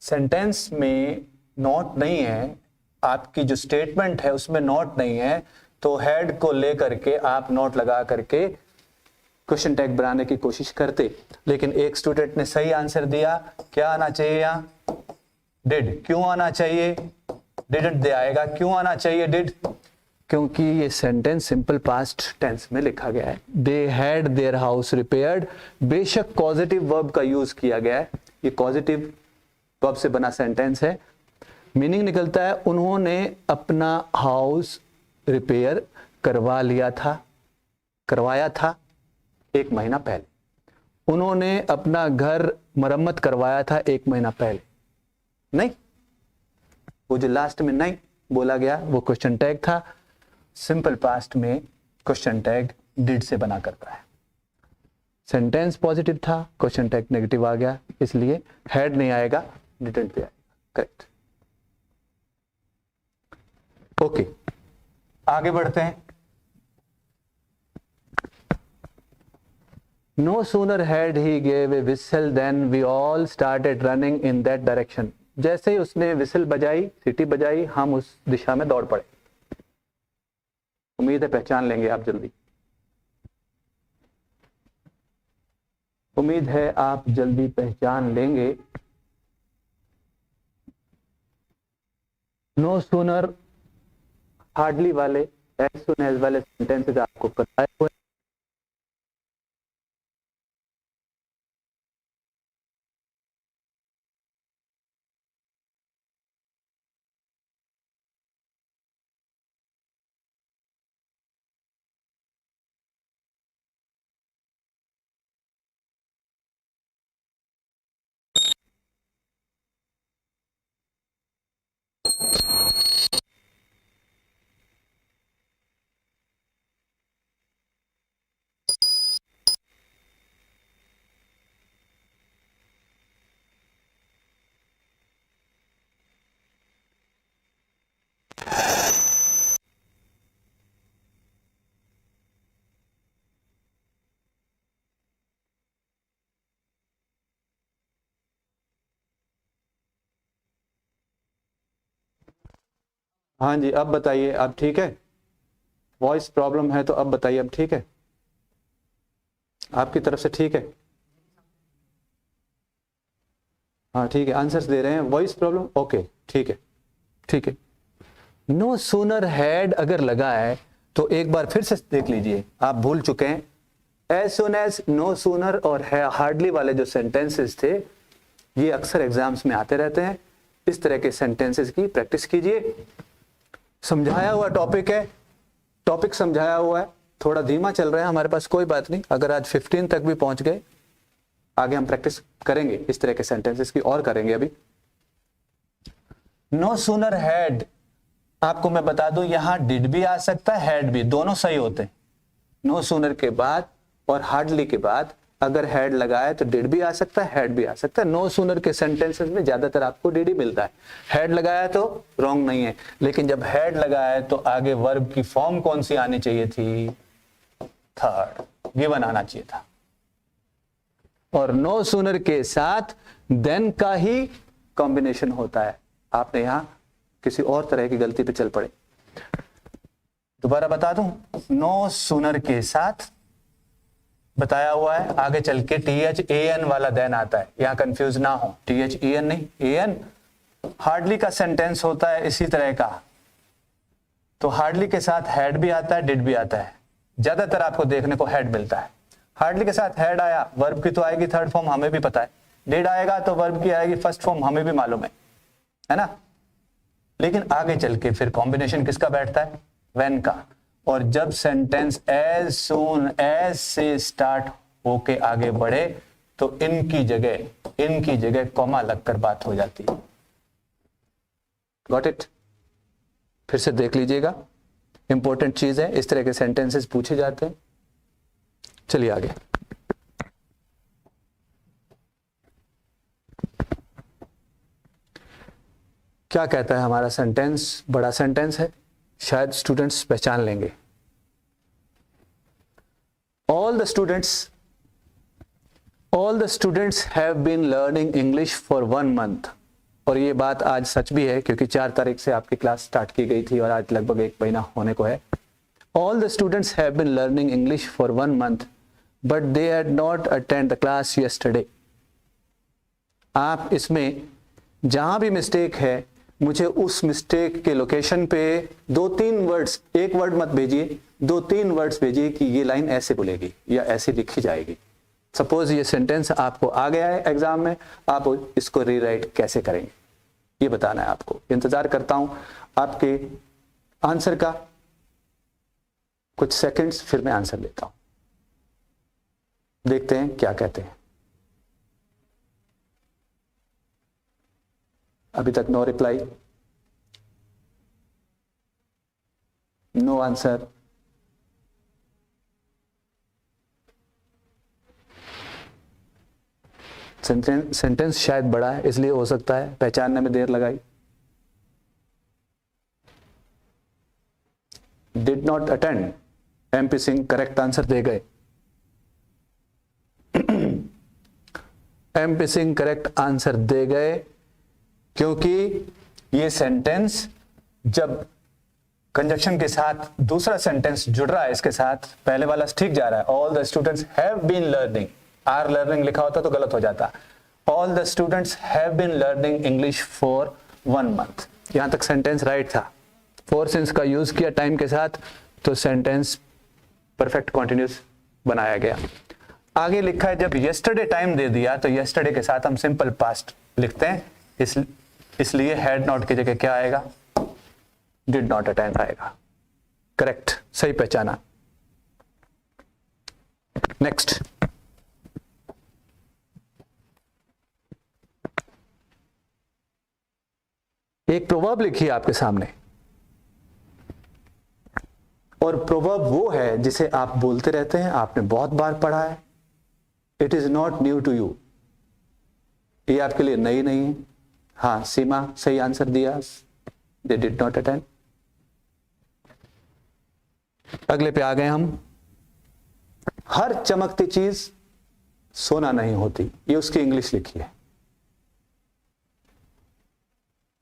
सेंटेंस में नॉट नहीं है, आपकी जो स्टेटमेंट है उसमें नॉट नहीं है, तो हेड को लेकर के आप नॉट लगा करके क्वेश्चन टैग बनाने की कोशिश करते। लेकिन एक स्टूडेंट ने सही आंसर दिया, क्या आना चाहिए यहां? डिड। क्यों आना चाहिए? डिडंट दे आएगा। क्यों आना चाहिए डिड? क्योंकि ये सेंटेंस सिंपल पास्ट टेंस में लिखा गया है। They had their house repaired, बेशक पॉजिटिव वर्ब का यूज किया गया है, ये पॉजिटिव वर्ब से बना सेंटेंस है। मीनिंग निकलता है उन्होंने अपना हाउस रिपेयर करवाया था 1 महीना पहले। उन्होंने अपना घर मरम्मत करवाया था 1 महीना पहले। नहीं, वो जो लास्ट में नहीं बोला गया वो क्वेश्चन टैग था। सिंपल पास्ट में क्वेश्चन टैग डिड से बना करता है। सेंटेंस पॉजिटिव था, क्वेश्चन टैग नेगेटिव आ गया, इसलिए हैड नहीं आएगा, डिडंट पे आएगा। करेक्ट। ओके, आगे बढ़ते हैं। No sooner had he gave a whistle than we all started running in that direction. जैसे ही उसने विसल बजाई, सीटी बजाई, हम उस दिशा में दौड़ पड़े। उम्मीद है पहचान लेंगे आप जल्दी। उम्मीद है आप जल्दी पहचान लेंगे। नो सूनर हार्डली वाले, एज सून एज वाले सेंटेंसेस आपको पता है। हाँ जी, अब बताइए, अब ठीक है? वॉइस प्रॉब्लम है तो अब बताइए, अब ठीक है? आपकी तरफ से ठीक है? हाँ ठीक है, आंसर्स दे रहे हैं। वॉइस प्रॉब्लम, ओके ठीक है, ठीक है। नो सूनर हैड अगर लगा है तो एक बार फिर से देख लीजिए, आप भूल चुके हैं। As soon as, no sooner और हार्डली वाले जो सेंटेंसेस थे, ये अक्सर एग्जाम्स में आते रहते हैं। इस तरह के सेंटेंसेस की प्रैक्टिस कीजिए। समझाया हुआ टॉपिक है, टॉपिक समझाया हुआ है, थोड़ा धीमा चल रहा है हमारे पास, कोई बात नहीं। अगर आज 15 तक भी पहुंच गए, आगे हम प्रैक्टिस करेंगे इस तरह के सेंटेंसेस की और करेंगे। अभी नो सूनर हैड, आपको मैं बता दूं यहां डिड भी आ सकता है, हैड भी, दोनों सही होते हैं। नो सूनर के बाद और हार्डली के बाद अगर हैड लगाए तो डिड भी आ सकता है, हैड भी आ सकता है। नो सूनर के सेंटेंसेस में ज्यादातर आपको डिड ही मिलता है। हैड लगाया तो रॉन्ग नहीं है, लेकिन जब हैड लगाया तो आगे वर्ब की फॉर्म कौन सी आनी चाहिए थी? थर्ड, गिवन आना चाहिए था। और नो सूनर के साथ देन का ही कॉम्बिनेशन होता है। आपने यहां किसी और तरह की गलती पे चल पड़े। दोबारा बता दूं, नो सूनर के साथ बताया हुआ है, आगे चल के THAN वाला देन आता है, यहां कंफ्यूज ना हो। THEN नहीं, AN। हार्डली का सेंटेंस होता है इसी तरह का, तो हार्डली के साथ हैड भी आता है, डिड भी आता है। ज्यादातर आपको देखने को हैड मिलता है। हार्डली के साथ हैड आया, वर्ब की तो आएगी थर्ड फॉर्म, हमें भी पता है। डिड आएगा तो वर्ब की आएगी फर्स्ट फॉर्म, हमें भी मालूम है ना। लेकिन आगे चल के फिर कॉम्बिनेशन किसका बैठता है? व्हेन का। और जब सेंटेंस एज सून एज से स्टार्ट होके आगे बढ़े तो इनकी जगह कॉमा लगकर बात हो जाती है। Got it? फिर से देख लीजिएगा, इंपॉर्टेंट चीज है, इस तरह के सेंटेंसेस पूछे जाते हैं। चलिए आगे। क्या कहता है हमारा सेंटेंस? बड़ा सेंटेंस है, शायद स्टूडेंट्स पहचान लेंगे। All the students have been learning English for 1 month. और ये बात आज सच भी है क्योंकि 4 तारीख से आपकी क्लास स्टार्ट की गई थी और आज लगभग 1 महीना होने को है। All the students have been learning English for 1 month but they had not attend the class yesterday. आप इसमें जहां भी मिस्टेक है मुझे उस मिस्टेक के लोकेशन पे 2-3 वर्ड्स, एक वर्ड मत भेजिए, 2-3 वर्ड्स भेजिए कि ये लाइन ऐसे बोलेगी या ऐसे लिखी जाएगी। सपोज ये सेंटेंस आपको आ गया है एग्जाम में, आप इसको रीराइट कैसे करेंगे ये बताना है आपको। इंतजार करता हूं आपके आंसर का, कुछ सेकंड्स फिर मैं आंसर देता हूं, देखते हैं क्या कहते हैं। अभी तक no reply, no answer. Sentence शायद बड़ा है इसलिए हो सकता है पहचानने में देर लगाई। Did not attend, MP Singh correct answer दे गए। एमपी सिंह करेक्ट आंसर दे गए क्योंकि ये सेंटेंस जब कंजक्शन के साथ दूसरा सेंटेंस जुड़ रहा है इसके साथ, पहले वाला ठीक जा रहा है। All the students have been learning, are learning लिखा होता तो गलत हो जाता। All the students have been learning English for 1 month, यहां तक सेंटेंस राइट था। फोर सिंस का यूज किया टाइम के साथ तो सेंटेंस परफेक्ट कॉन्टिन्यूस बनाया गया। आगे लिखा है जब यस्टरडे टाइम दे दिया तो यस्टरडे के साथ हम सिंपल पास्ट लिखते हैं, इसलिए हैड नॉट की जगह क्या आएगा, डिड नॉट अटेंड आएगा। करेक्ट, सही पहचाना। नेक्स्ट, एक प्रोवर्ब लिखी है आपके सामने और प्रोवर्ब वो है जिसे आप बोलते रहते हैं, आपने बहुत बार पढ़ा है। It is not new to you, ये आपके लिए नई नहीं है। हाँ, सीमा सही आंसर दिया, दे डिड नॉट अटेंड। अगले पे आ गए हम। हर चमकती चीज सोना नहीं होती, ये उसकी इंग्लिश लिखी है।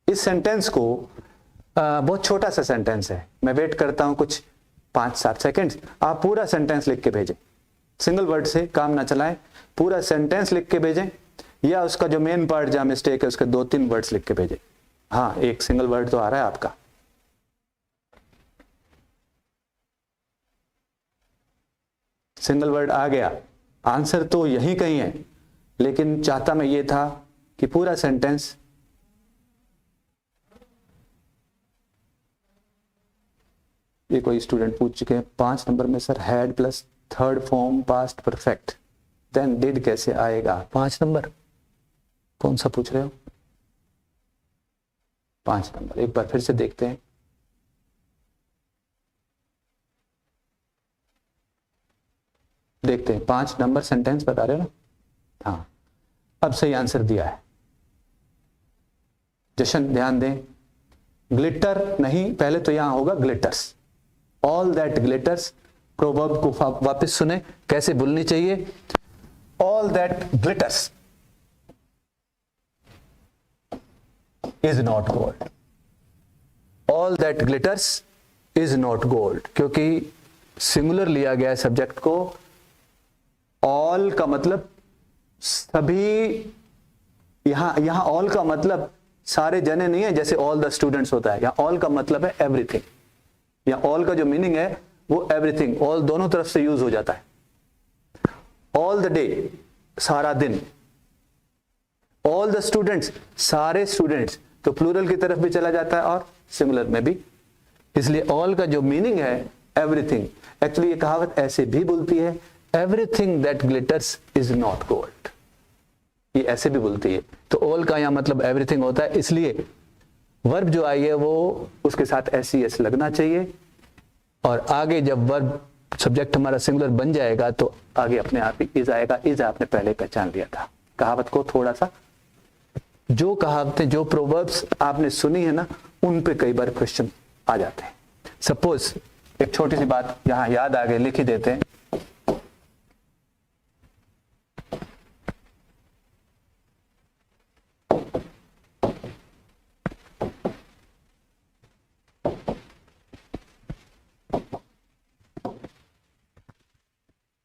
इस सेंटेंस को बहुत छोटा सा सेंटेंस है, मैं वेट करता हूं कुछ 5-7 सेकेंड्स। आप पूरा सेंटेंस लिख के भेजें, सिंगल वर्ड से काम ना चलाएं, पूरा सेंटेंस लिख के भेजें या उसका जो मेन पार्ट जहां मिस्टेक है उसके 2-3 वर्ड्स लिख के भेजें। हाँ, एक सिंगल वर्ड तो आ रहा है आपका। सिंगल वर्ड आ गया, आंसर तो यही कहीं है, लेकिन चाहता मैं ये था कि पूरा सेंटेंस। ये कोई स्टूडेंट पूछ चुके हैं 5 नंबर में, sir had plus third form past perfect then did कैसे आएगा। 5 नंबर कौन सा पूछ रहे हो? 5 नंबर एक बार फिर से देखते हैं। देखते हैं 5 नंबर सेंटेंस बता रहे हो ना? हाँ, अब सही आंसर दिया है। जशन ध्यान दें, ग्लिटर नहीं, पहले तो यहां होगा glitters. All that glitters, proverb को वापस सुने कैसे बोलनी चाहिए। All that glitters is not gold. All that glitters is not gold, क्योंकि सिंगुलर लिया गया है सब्जेक्ट को। ऑल का मतलब सभी, यहां ऑल का मतलब सारे जने नहीं है जैसे ऑल द स्टूडेंट्स होता है। यहां ऑल का मतलब है एवरीथिंग, या ऑल का जो मीनिंग है वो एवरीथिंग, ऑल दोनों तरफ से यूज हो जाता है। ऑल द डे, सारा दिन। ऑल द स्टूडेंट्स, सारे स्टूडेंट्स, तो प्लूरल की तरफ भी चला जाता है और सिंगुलर में भी। इसलिए ऑल का जो मीनिंग है एवरीथिंग। एक्चुअली ये कहावत ऐसे भी बोलती है, everything that glitters is not gold, ये ऐसे भी बोलती है। तो ऑल का यहां मतलब एवरीथिंग होता है, इसलिए वर्ब जो आई है वो उसके साथ एस लगना चाहिए। और आगे जब वर्ब सब्जेक्ट हमारा सिंगुलर बन जाएगा तो आगे अपने आप ही इज आएगा। इज आपने पहले पहचान लिया था। कहावत को थोड़ा सा, जो कहावतें, जो प्रोवर्ब्स आपने सुनी है ना, उन पे कई बार क्वेश्चन आ जाते हैं। सपोज एक छोटी सी बात यहां याद आ गई, लिख ही देते हैं।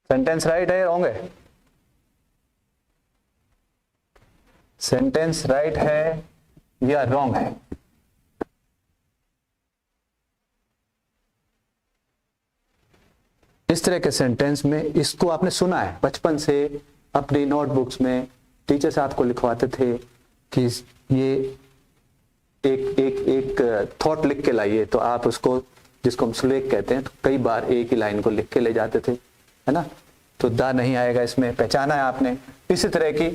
सेंटेंस राइट है या रॉन्ग है? सेंटेंस राइट है या रॉन्ग है? इस तरह के सेंटेंस में इसको आपने सुना है बचपन से, अपनी नोटबुक्स में टीचर्स आपको लिखवाते थे कि ये एक थॉट लिख के लाइए, तो आप उसको, जिसको हम सुलेख कहते हैं, तो कई बार एक ही लाइन को लिख के ले जाते थे, है ना? तो दा नहीं आएगा इसमें, पहचाना है आपने। इसी तरह की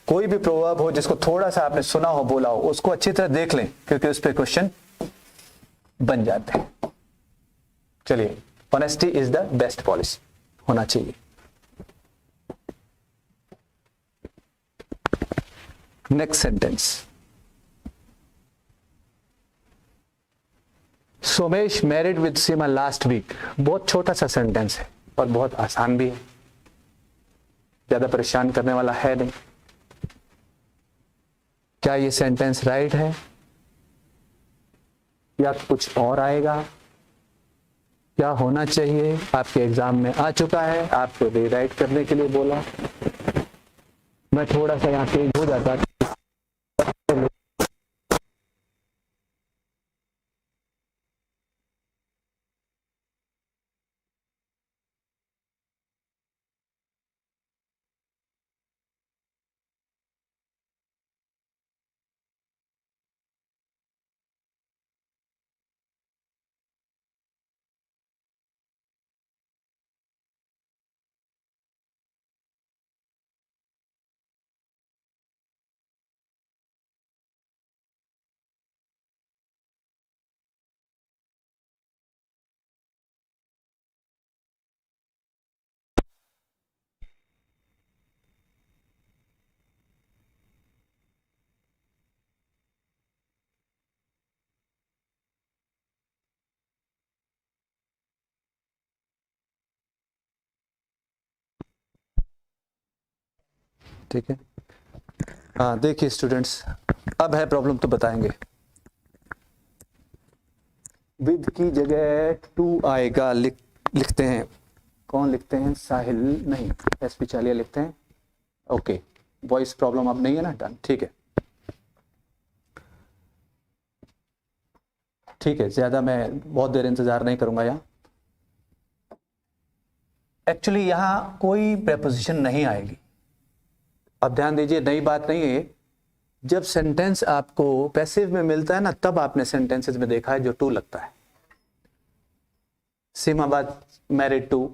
कोई भी प्रोवर्ब हो जिसको थोड़ा सा आपने सुना हो, बोला हो, उसको अच्छी तरह देख लें, क्योंकि उस पर क्वेश्चन बन जाते हैं। चलिए, honesty is the best policy होना चाहिए। Next sentence, Somesh married with Seema last week. बहुत छोटा सा सेंटेंस है और बहुत आसान भी है, ज्यादा परेशान करने वाला है नहीं। क्या ये सेंटेंस राइट है या कुछ और आएगा? क्या होना चाहिए? आपके एग्जाम में आ चुका है, आपको रीराइट करने के लिए बोला। मैं थोड़ा सा यहाँ तेज हो जाता। ठीक है, हाँ देखिए स्टूडेंट्स, अब है प्रॉब्लम तो बताएंगे। विद की जगह टू आएगा, लिखते हैं। कौन लिखते हैं? साहिल नहीं, एसपी चालिया लिखते हैं। ओके, वॉइस प्रॉब्लम अब नहीं है ना? डन, ठीक है। ठीक है, ज्यादा मैं बहुत देर इंतजार नहीं करूंगा। यहाँ एक्चुअली यहाँ कोई प्रेपोजिशन नहीं आएगी। अब ध्यान दीजिए, नई बात नहीं है। जब सेंटेंस आपको पैसिव में मिलता है ना, तब आपने सेंटेंसेस में देखा है जो टू लगता है। Seema was married to,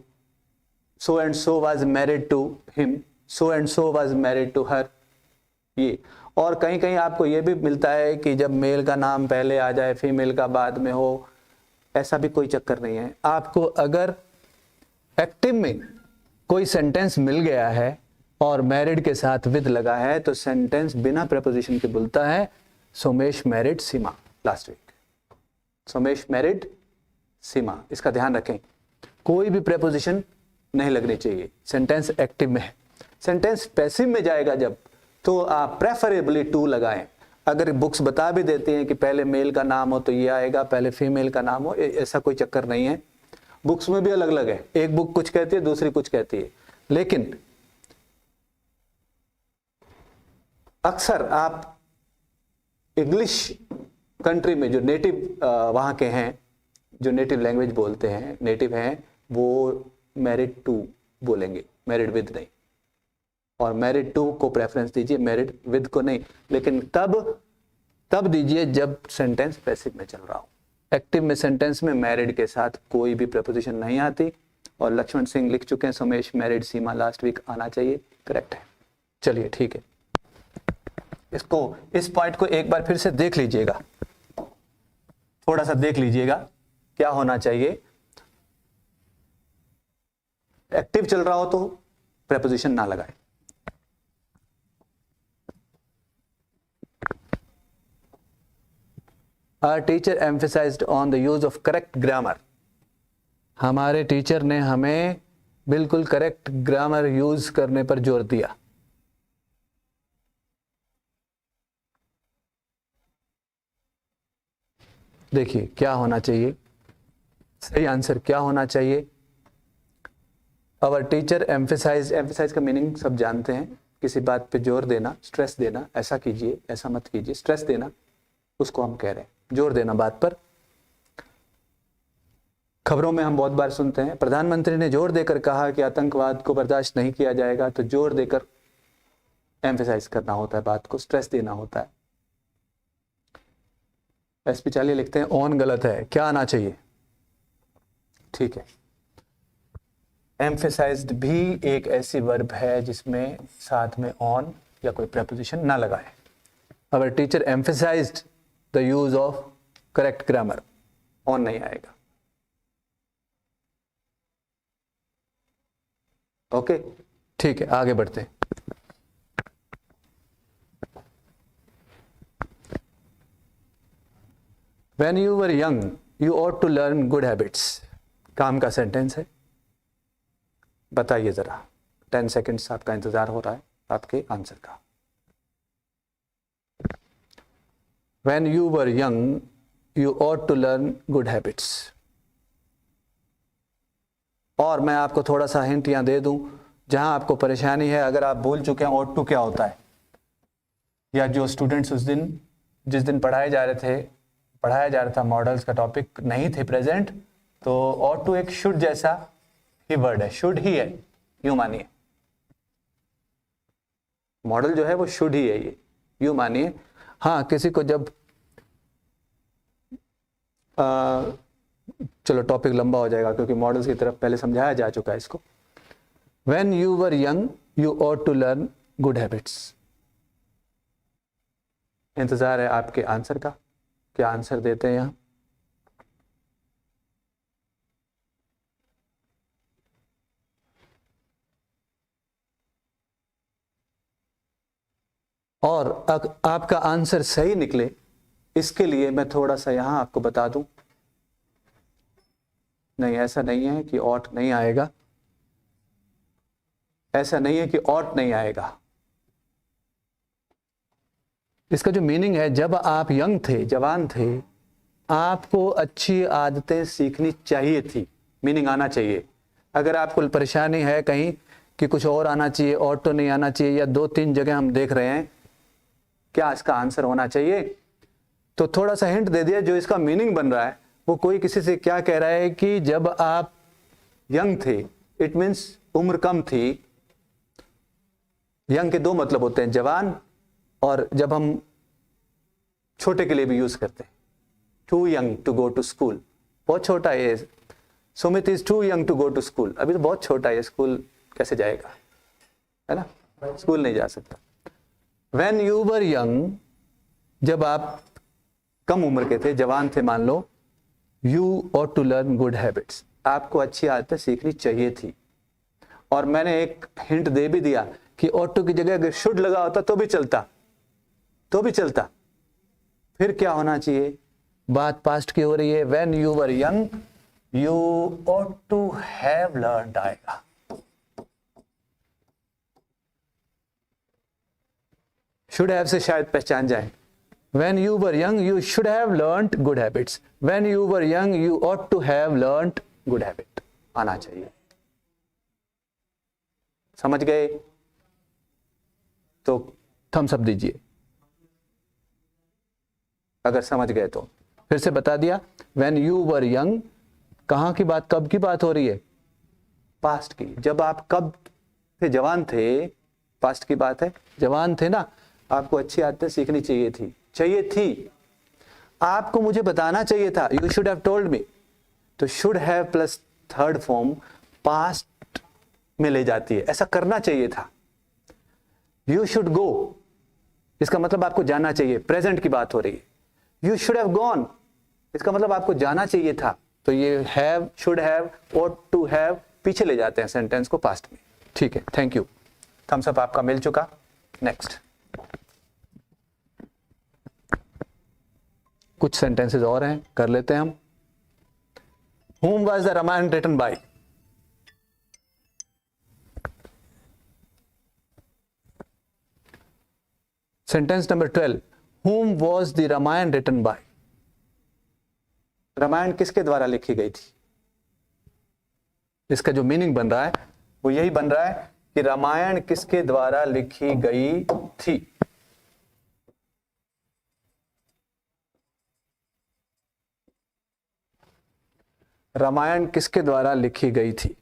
so and so was married to him, so and so was married to her, ये। और कहीं कहीं आपको ये भी मिलता है कि जब मेल का नाम पहले आ जाए, फीमेल का बाद में हो, ऐसा भी कोई चक्कर नहीं है। आपको अगर एक्टिव में कोई सेंटेंस मिल गया है और मैरिड के साथ विद लगा है, तो सेंटेंस बिना प्रेपोजिशन के बोलता है सोमेश मैरिड सीमा लास्ट वीक। सोमेश मैरिड सीमा, इसका ध्यान रखें। कोई भी प्रेपोजिशन नहीं लगनी चाहिए, सेंटेंस एक्टिव में है। सेंटेंस पैसिव में जाएगा जब, तो आप प्रेफरेबली टू लगाएं। अगर बुक्स बता भी देती हैं कि पहले मेल का नाम हो तो ये आएगा, पहले फीमेल का नाम हो, ऐसा कोई चक्कर नहीं है। बुक्स में भी अलग अलग है, एक बुक कुछ कहती है, दूसरी कुछ कहती है। लेकिन अक्सर आप इंग्लिश कंट्री में जो नेटिव वहां के हैं, जो नेटिव लैंग्वेज बोलते हैं, नेटिव हैं, वो मैरिड टू बोलेंगे, मैरिड विद नहीं। और मैरिड टू को प्रेफरेंस दीजिए, मैरिड विद को नहीं। लेकिन तब दीजिए जब सेंटेंस पैसिव में चल रहा हो। एक्टिव में सेंटेंस में मैरिड के साथ कोई भी प्रपोजिशन नहीं आती। और लक्ष्मण सिंह लिख चुके हैं सोमेश मैरिड सीमा लास्ट वीक, आना चाहिए, करेक्ट है। चलिए ठीक है, इस पॉइंट को एक बार फिर से देख लीजिएगा, थोड़ा सा देख लीजिएगा क्या होना चाहिए। एक्टिव चल रहा हो तो प्रेपोजिशन ना लगाए। Our teacher emphasized on the use of correct grammar. हमारे टीचर ने हमें बिल्कुल करेक्ट ग्रामर यूज करने पर जोर दिया। देखिए क्या होना चाहिए, सही आंसर क्या होना चाहिए। आवर टीचर एम्फेसाइज का मीनिंग सब जानते हैं, किसी बात पे जोर देना, स्ट्रेस देना, ऐसा कीजिए, ऐसा मत कीजिए, स्ट्रेस देना, उसको हम कह रहे हैं, जोर देना बात पर। खबरों में हम बहुत बार सुनते हैं, प्रधानमंत्री ने जोर देकर कहा कि आतंकवाद को बर्दाश्त नहीं किया जाएगा, तो जोर देकर एम्फेसाइज करना होता है, बात को स्ट्रेस देना होता है। एसपी चाली लिखते हैं ऑन गलत है, क्या आना चाहिए? ठीक है, एम्फेसाइज्ड भी एक ऐसी वर्ब है जिसमें साथ में ऑन या कोई प्रेपोजिशन ना लगाए। Our teacher emphasised the use of correct grammar, on नहीं आएगा। ओके, ठीक है, आगे बढ़ते हैं। When you were young, you ought to learn good habits. काम का सेंटेंस है, बताइए जरा। 10 सेकेंड्स आपका इंतजार हो रहा है आपके आंसर का। When you were young, you ought to learn good habits. और मैं आपको थोड़ा सा हिंट यहाँ दे दूं, जहां आपको परेशानी है, अगर आप भूल चुके हैं ought to क्या होता है, या जो स्टूडेंट्स जिस दिन पढ़ाया जा रहा था मॉडल्स का टॉपिक नहीं थे प्रेजेंट, तो ought to एक शुड जैसा ही वर्ड है, शुड ही है, यूं मानिए। मॉडल जो है वो शुड ही है, ये यूं मानिए। हाँ, किसी को जब चलो टॉपिक लंबा हो जाएगा क्योंकि मॉडल्स की तरफ पहले समझाया जा चुका है इसको। When you were young, you ought to learn good habits. इंतजार है आपके आंसर का, क्या आंसर देते हैं यहां? और आपका आंसर सही निकले इसके लिए मैं थोड़ा सा यहां आपको बता दूं। नहीं, ऐसा नहीं है कि ought नहीं आएगा, ऐसा नहीं है कि ought नहीं आएगा। इसका जो मीनिंग है, जब आप यंग थे, जवान थे, आपको अच्छी आदतें सीखनी चाहिए थी, मीनिंग आना चाहिए। अगर आपको परेशानी है कहीं कि कुछ और आना चाहिए, ought तो नहीं आना चाहिए, या 2-3 जगह हम देख रहे हैं क्या इसका आंसर होना चाहिए, तो थोड़ा सा हिंट दे दिया। जो इसका मीनिंग बन रहा है वो कोई किसी से क्या कह रहा है कि जब आप यंग थे, इट मीन्स उम्र कम थी। यंग के 2 मतलब होते हैं, जवान, और जब हम छोटे के लिए भी यूज करते हैं, too young to go to school, बहुत छोटा है ये, Sumit is too young to go to school, अभी तो बहुत छोटा है, स्कूल कैसे जाएगा, है ना, स्कूल नहीं जा सकता। When you were young, जब आप कम उम्र के थे, जवान थे मान लो, you ought to learn good habits, आपको अच्छी आदतें सीखनी चाहिए थी। और मैंने एक हिंट दे भी दिया कि ought to की जगह अगर should लगा होता तो भी चलता, फिर क्या होना चाहिए, बात पास्ट की हो रही है। When you were young, you ought to have learned आएगा। should have से शायद पहचान जाए। When you were young, you should have learned good habits. When you were young, you ought to have learned good habit. आना चाहिए। समझ गए तो थम्स अप दीजिए, अगर समझ गए तो। फिर से बता दिया, When you were young, कहाँ की बात, कब की बात हो रही है, पास्ट की। जब आप कब थे, जवान थे, पास्ट की बात है, जवान थे ना, आपको अच्छी आदतें सीखनी चाहिए थी। आपको मुझे बताना चाहिए था, you should have told me. तो should have plus third form past में ले जाती है, ऐसा करना चाहिए था। यू शुड गो, इसका मतलब आपको जाना चाहिए, प्रेजेंट की बात हो रही है। यू शुड हैव गॉन, इसका मतलब आपको जाना चाहिए था। तो ये have, should have, ought to have पीछे ले जाते हैं सेंटेंस को पास्ट में। ठीक है, थैंक यू, थम्स अप आपका मिल चुका। नेक्स्ट कुछ सेंटेंसेस और हैं, कर लेते हैं हम। Whom was the Ramayana written by? Sentence number 12. Whom was the Ramayana written by? Ramayan किसके द्वारा लिखी गई थी? इसका जो मीनिंग बन रहा है, वो यही बन रहा है कि रामायण किसके द्वारा लिखी गई थी। रामायण किसके द्वारा लिखी गई थी?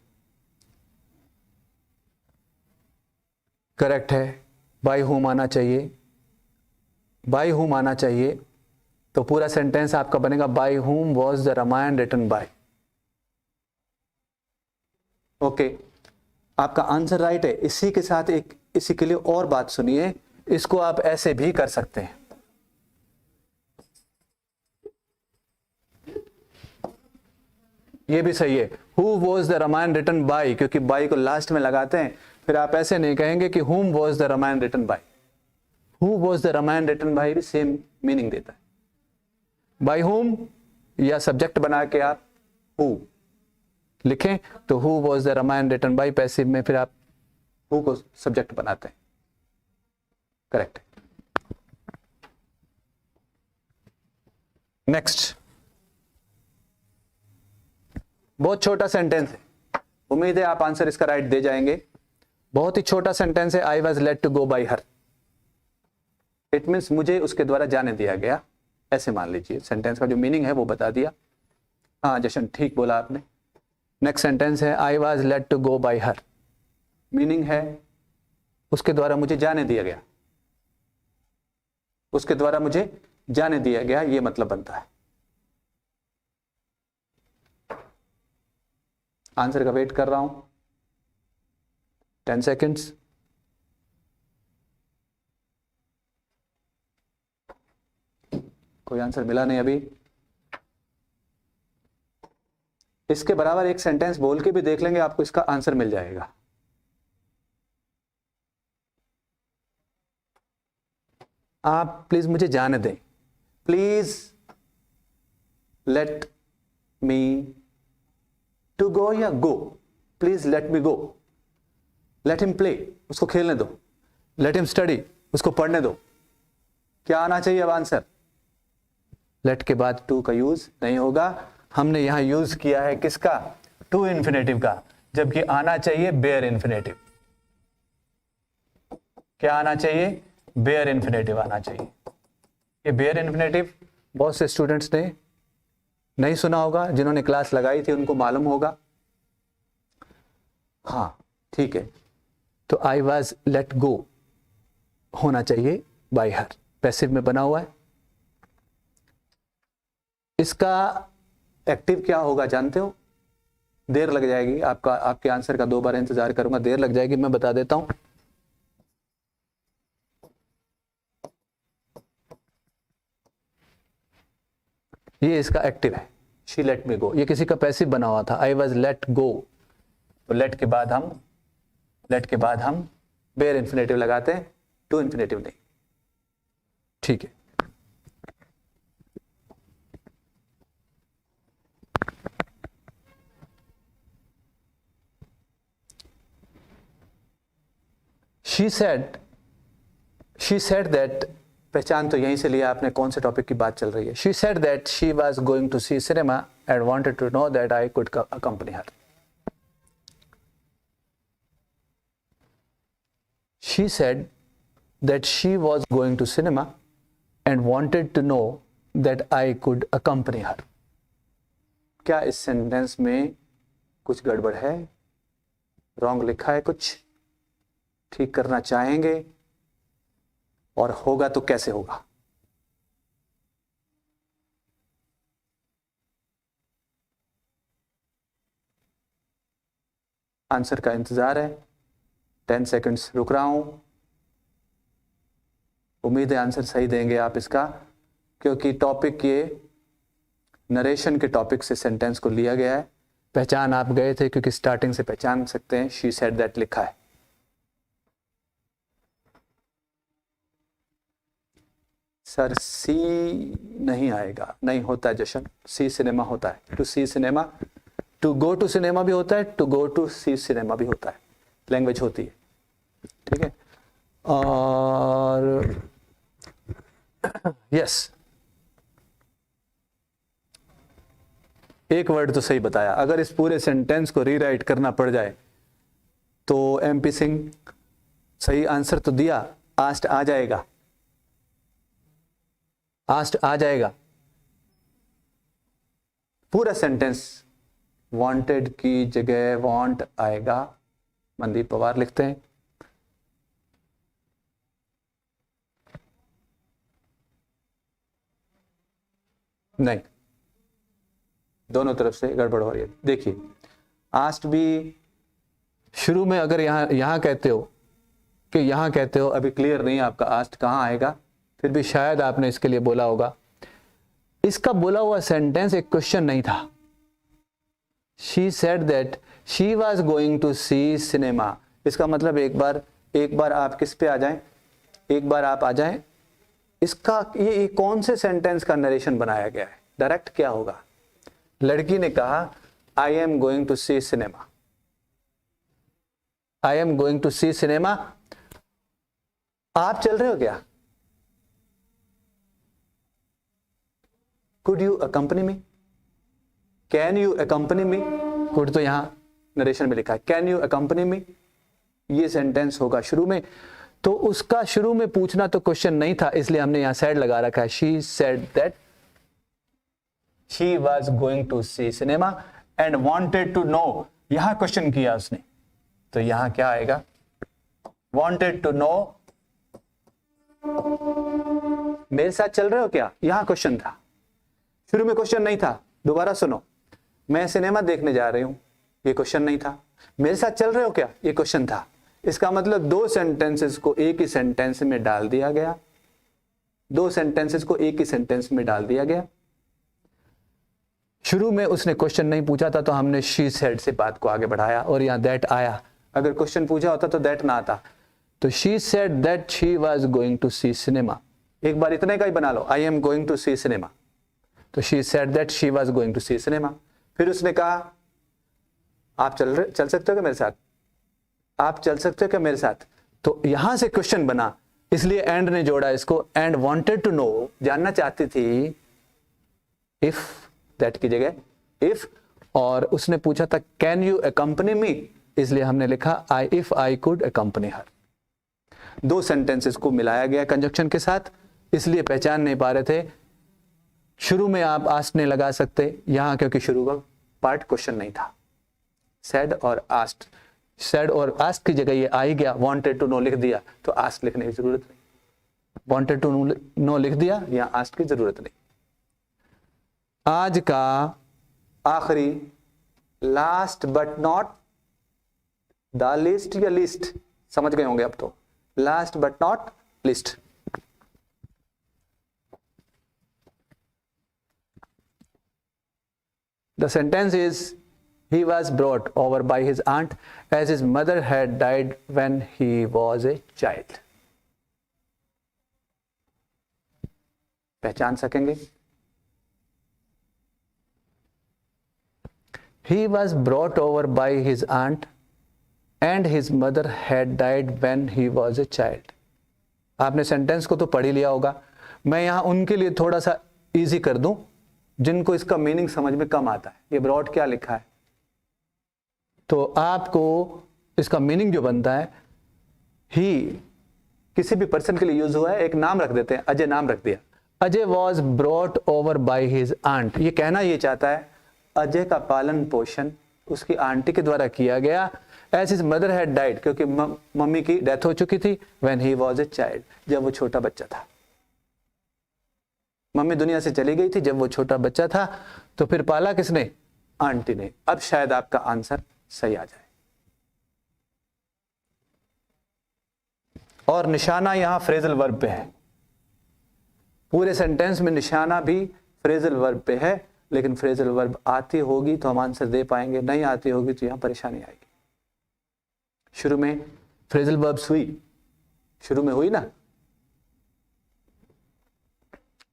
करेक्ट है, बाय हुम आना चाहिए, बाय हुम आना चाहिए। तो पूरा सेंटेंस आपका बनेगा by whom was the Ramayana written by. Okay, आपका आंसर राइट है। इसी के साथ एक इसी के लिए और बात सुनिए, इसको आप ऐसे भी कर सकते हैं। ये भी सही है, who was the Ramayana written by, क्योंकि बाय को लास्ट में लगाते हैं। फिर आप ऐसे नहीं कहेंगे कि whom was the Ramayana written by. Who was the Ramayana written by भी सेम मीनिंग देता है। बाय हुम या सब्जेक्ट बना के आप हु लिखें तो who was the Ramayana written by, passive में फिर आप हु को सब्जेक्ट बनाते हैं। करेक्ट। नेक्स्ट, बहुत छोटा सेंटेंस है, उम्मीद है आप आंसर इसका राइट दे जाएंगे। बहुत ही छोटा सेंटेंस है, I was late to go by her. It means मुझे उसके द्वारा जाने दिया गया, ऐसे मान लीजिए। सेंटेंस का जो मीनिंग है वो बता दिया। हाँ जशन, ठीक बोला आपने। नेक्स्ट सेंटेंस है I was late to go by her, meaning है उसके द्वारा मुझे जाने दिया गया, उसके द्वारा मुझे जाने दिया गया, ये मतलब बनता है। आंसर का वेट कर रहा हूं, 10 सेकेंड्स। कोई आंसर मिला नहीं अभी। इसके बराबर एक सेंटेंस बोल के भी देख लेंगे, आपको इसका आंसर मिल जाएगा। आप प्लीज मुझे जाने दें, please let me to go या go, please let me go, let him play, उसको खेलने दो, लेट हिम स्टडी, उसको पढ़ने दो। क्या आना चाहिए अब आंसर? लेट के बाद टू का यूज नहीं होगा। हमने यहां यूज किया है किसका? टू इन्फिनेटिव का, जबकि आना चाहिए बेयर इन्फिनेटिव। क्या आना चाहिए? बेयर इन्फिनेटिव आना चाहिए। ये बेयर इन्फिनेटिव बहुत से स्टूडेंट्स ने नहीं सुना होगा, जिन्होंने क्लास लगाई थी उनको मालूम होगा। हाँ ठीक है, तो आई वॉज लेट गो होना चाहिए बाय हर, पैसिव में बना हुआ है। इसका एक्टिव क्या होगा जानते हो? देर लग जाएगी, आपके आंसर का 2 बार इंतजार करूंगा, देर लग जाएगी, मैं बता देता हूं। ये इसका एक्टिव है, शी लेट मी गो। ये किसी का पैसिव बना हुआ था, आई वॉज लेट गो। तो लेट के बाद हम बेयर इन्फिनेटिव लगाते हैं, टू इन्फिनेटिव नहीं। ठीक है, शी सेड दैट, पहचान तो यहीं से लिया आपने, कौन से टॉपिक की बात चल रही है। She said that she was going to see cinema and wanted to know that I could accompany her. She said that she was going to cinema and wanted to know that I could accompany her. क्या इस sentence में कुछ गड़बड़ है? Wrong लिखा है कुछ? ठीक करना चाहेंगे? और होगा तो कैसे होगा? आंसर का इंतजार है, 10 सेकंड्स रुक रहा हूं। उम्मीद है आंसर सही देंगे आप इसका, क्योंकि टॉपिक ये नरेशन के टॉपिक से सेंटेंस को लिया गया है। पहचान आप गए थे क्योंकि स्टार्टिंग से पहचान सकते हैं, शी सेड दैट लिखा है। सर सी नहीं आएगा, नहीं होता है जशन, सी सिनेमा होता है। To see cinema, to go to cinema भी होता है, to go to see cinema भी होता है, लैंग्वेज होती है। ठीक है, और यस, एक वर्ड तो सही बताया। अगर इस पूरे सेंटेंस को रीराइट करना पड़ जाए तो MP सिंह सही आंसर तो दिया, आस्ट आ जाएगा, आस्ट आ जाएगा पूरा सेंटेंस, वांटेड की जगह वांट आएगा। मनदीप पवार लिखते हैं नहीं, दोनों तरफ से गड़बड़ हो रही है। देखिए आस्ट भी शुरू में अगर यहां कहते हो कि यहां कहते हो, अभी क्लियर नहीं आपका आस्ट कहां आएगा, फिर भी शायद आपने इसके लिए बोला होगा। इसका बोला हुआ सेंटेंस एक क्वेश्चन नहीं था। She said that she was going to see cinema. इसका मतलब एक बार आप किस पे आ जाएं, एक बार आप आ जाएं, इसका ये कौन से सेंटेंस का नरेशन बनाया गया है। डायरेक्ट क्या होगा, लड़की ने कहा I am going to see cinema, I am going to see cinema. आप चल रहे हो क्या, could you accompany me, can you accompany me. Could तो यहां नरेशन में लिखा है, कैन यू अकंपनी मी, ये सेंटेंस होगा शुरू में। तो उसका शुरू में पूछना तो क्वेश्चन नहीं था, इसलिए हमने यहां सेड लगा रखा है। She said that she was going to see cinema and wanted to know, यहां क्वेश्चन किया उसने, तो यहां क्या आएगा, वांटेड टू नो, मेरे साथ चल रहे हो क्या, यहां क्वेश्चन था, शुरू में क्वेश्चन नहीं था। दोबारा सुनो, मैं सिनेमा देखने जा रही हूं, ये क्वेश्चन नहीं था। मेरे साथ चल रहे हो क्या, ये क्वेश्चन था। इसका मतलब दो सेंटेंसेस को एक ही सेंटेंस में डाल दिया गया, दो सेंटेंसेस को एक ही सेंटेंस में डाल दिया गया। शुरू में उसने क्वेश्चन नहीं पूछा था, तो हमने शी सेड से बात को आगे बढ़ाया और यहां दैट आया। अगर क्वेश्चन पूछा होता तो दैट ना आता। तो she said that she was going to see cinema, एक बार इतने का ही बना लो, I am going to see cinema. तो she said that she was going to see cinema. फिर उसने कहा आप चल सकते हो क्या मेरे साथ, आप चल सकते हो क्या मेरे साथ। तो यहां से क्वेश्चन बना, इसलिए एंड ने जोड़ा इसको, एंड वांटेड टू नो, जानना चाहती थी, इफ दैट की जगह इफ, और उसने पूछा था कैन यू अकंपनी मी, इसलिए हमने लिखा आई इफ आई कुड अकंपनी हर। दो सेंटेंसेस को मिलाया गया कंजक्शन के साथ, इसलिए पहचान नहीं पा रहे थे। शुरू में आप आस्ट ने लगा सकते, यहां क्योंकि शुरू का पार्ट क्वेश्चन नहीं था। सेड और आस्ट, सेड और आस्ट की जगह ये आ ही गया, वांटेड टू नो लिख दिया तो आस्ट लिखने की जरूरत नहीं, वांटेड टू नो लिख दिया, यहां आस्ट की जरूरत नहीं। आज का आखिरी, last but not the list या लिस्ट, समझ गए होंगे अब तो, last but not list. The sentence is he was brought over by his aunt as his mother had died when he was a child. पहचान सकेंगे, he was brought over by his aunt and his mother had died when he was a child. आपने sentence को तो पढ़ ही लिया होगा, मैं यहां उनके लिए थोड़ा सा इजी कर दूं जिनको इसका मीनिंग समझ में कम आता है। ये ब्रॉड क्या लिखा है, तो आपको इसका मीनिंग जो बनता है, ही किसी भी पर्सन के लिए यूज हुआ है, एक नाम रख देते हैं, अजय नाम रख दिया, Ajay was brought over by his aunt. ये कहना ये चाहता है अजय का पालन पोषण उसकी आंटी के द्वारा किया गया, as his mother had died, क्योंकि मम्मी की डेथ हो चुकी थी, when he was a child, जब वो छोटा बच्चा था। मम्मी दुनिया से चली गई थी जब वो छोटा बच्चा था, तो फिर पाला किसने, आंटी ने। अब शायद आपका आंसर सही आ जाए। और निशाना यहां फ्रेजल वर्ब पे है, पूरे सेंटेंस में निशाना भी फ्रेजल वर्ब पे है, लेकिन फ्रेजल वर्ब आती होगी तो हम आंसर दे पाएंगे, नहीं आती होगी तो यहां परेशानी आएगी। शुरू में फ्रेजल वर्ब्स हुई, शुरू में हुई ना,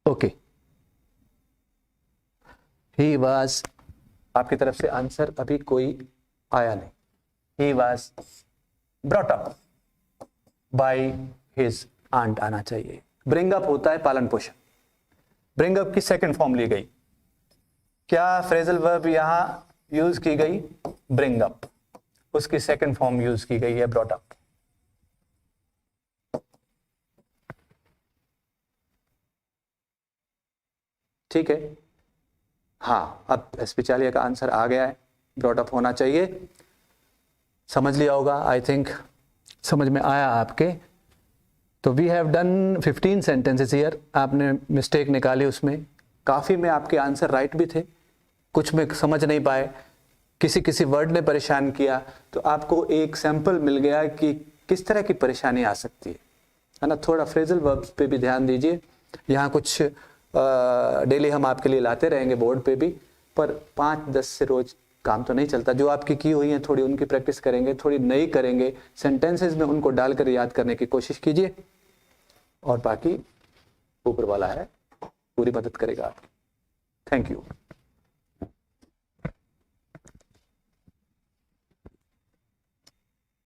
ओके। ही वाज, आपकी तरफ से आंसर अभी कोई आया नहीं। He was brought up by his aunt आना चाहिए। ब्रिंग अप होता है पालन पोषण, ब्रिंग अप की सेकंड फॉर्म ली गई। क्या फ्रेजल वर्ब यहां यूज की गई, ब्रिंग अप। उसकी सेकंड फॉर्म यूज की गई है, ब्रॉट अप। ठीक है, हाँ, अब एस्पिचालिया का आंसर आ गया है, ब्रॉट अप होना चाहिए। समझ लिया होगा, आई थिंक समझ में आया आपके। तो we have done 15 sentences here. आपने मिस्टेक निकाली उसमें, काफ़ी में आपके आंसर राइट भी थे, कुछ में समझ नहीं पाए, किसी किसी वर्ड ने परेशान किया। तो आपको एक सैंपल मिल गया कि किस तरह की परेशानी आ सकती है ना। थोड़ा फ्रेजल वर्ब्स पे भी ध्यान दीजिए। यहाँ कुछ डेली हम आपके लिए लाते रहेंगे बोर्ड पे भी, पर 5-10 से रोज काम तो नहीं चलता। जो आपकी की हुई है थोड़ी उनकी प्रैक्टिस करेंगे, थोड़ी नई करेंगे, सेंटेंसेस में उनको डालकर याद करने की कोशिश कीजिए, और बाकी ऊपर वाला है, पूरी मदद करेगा आपकी। Thank you.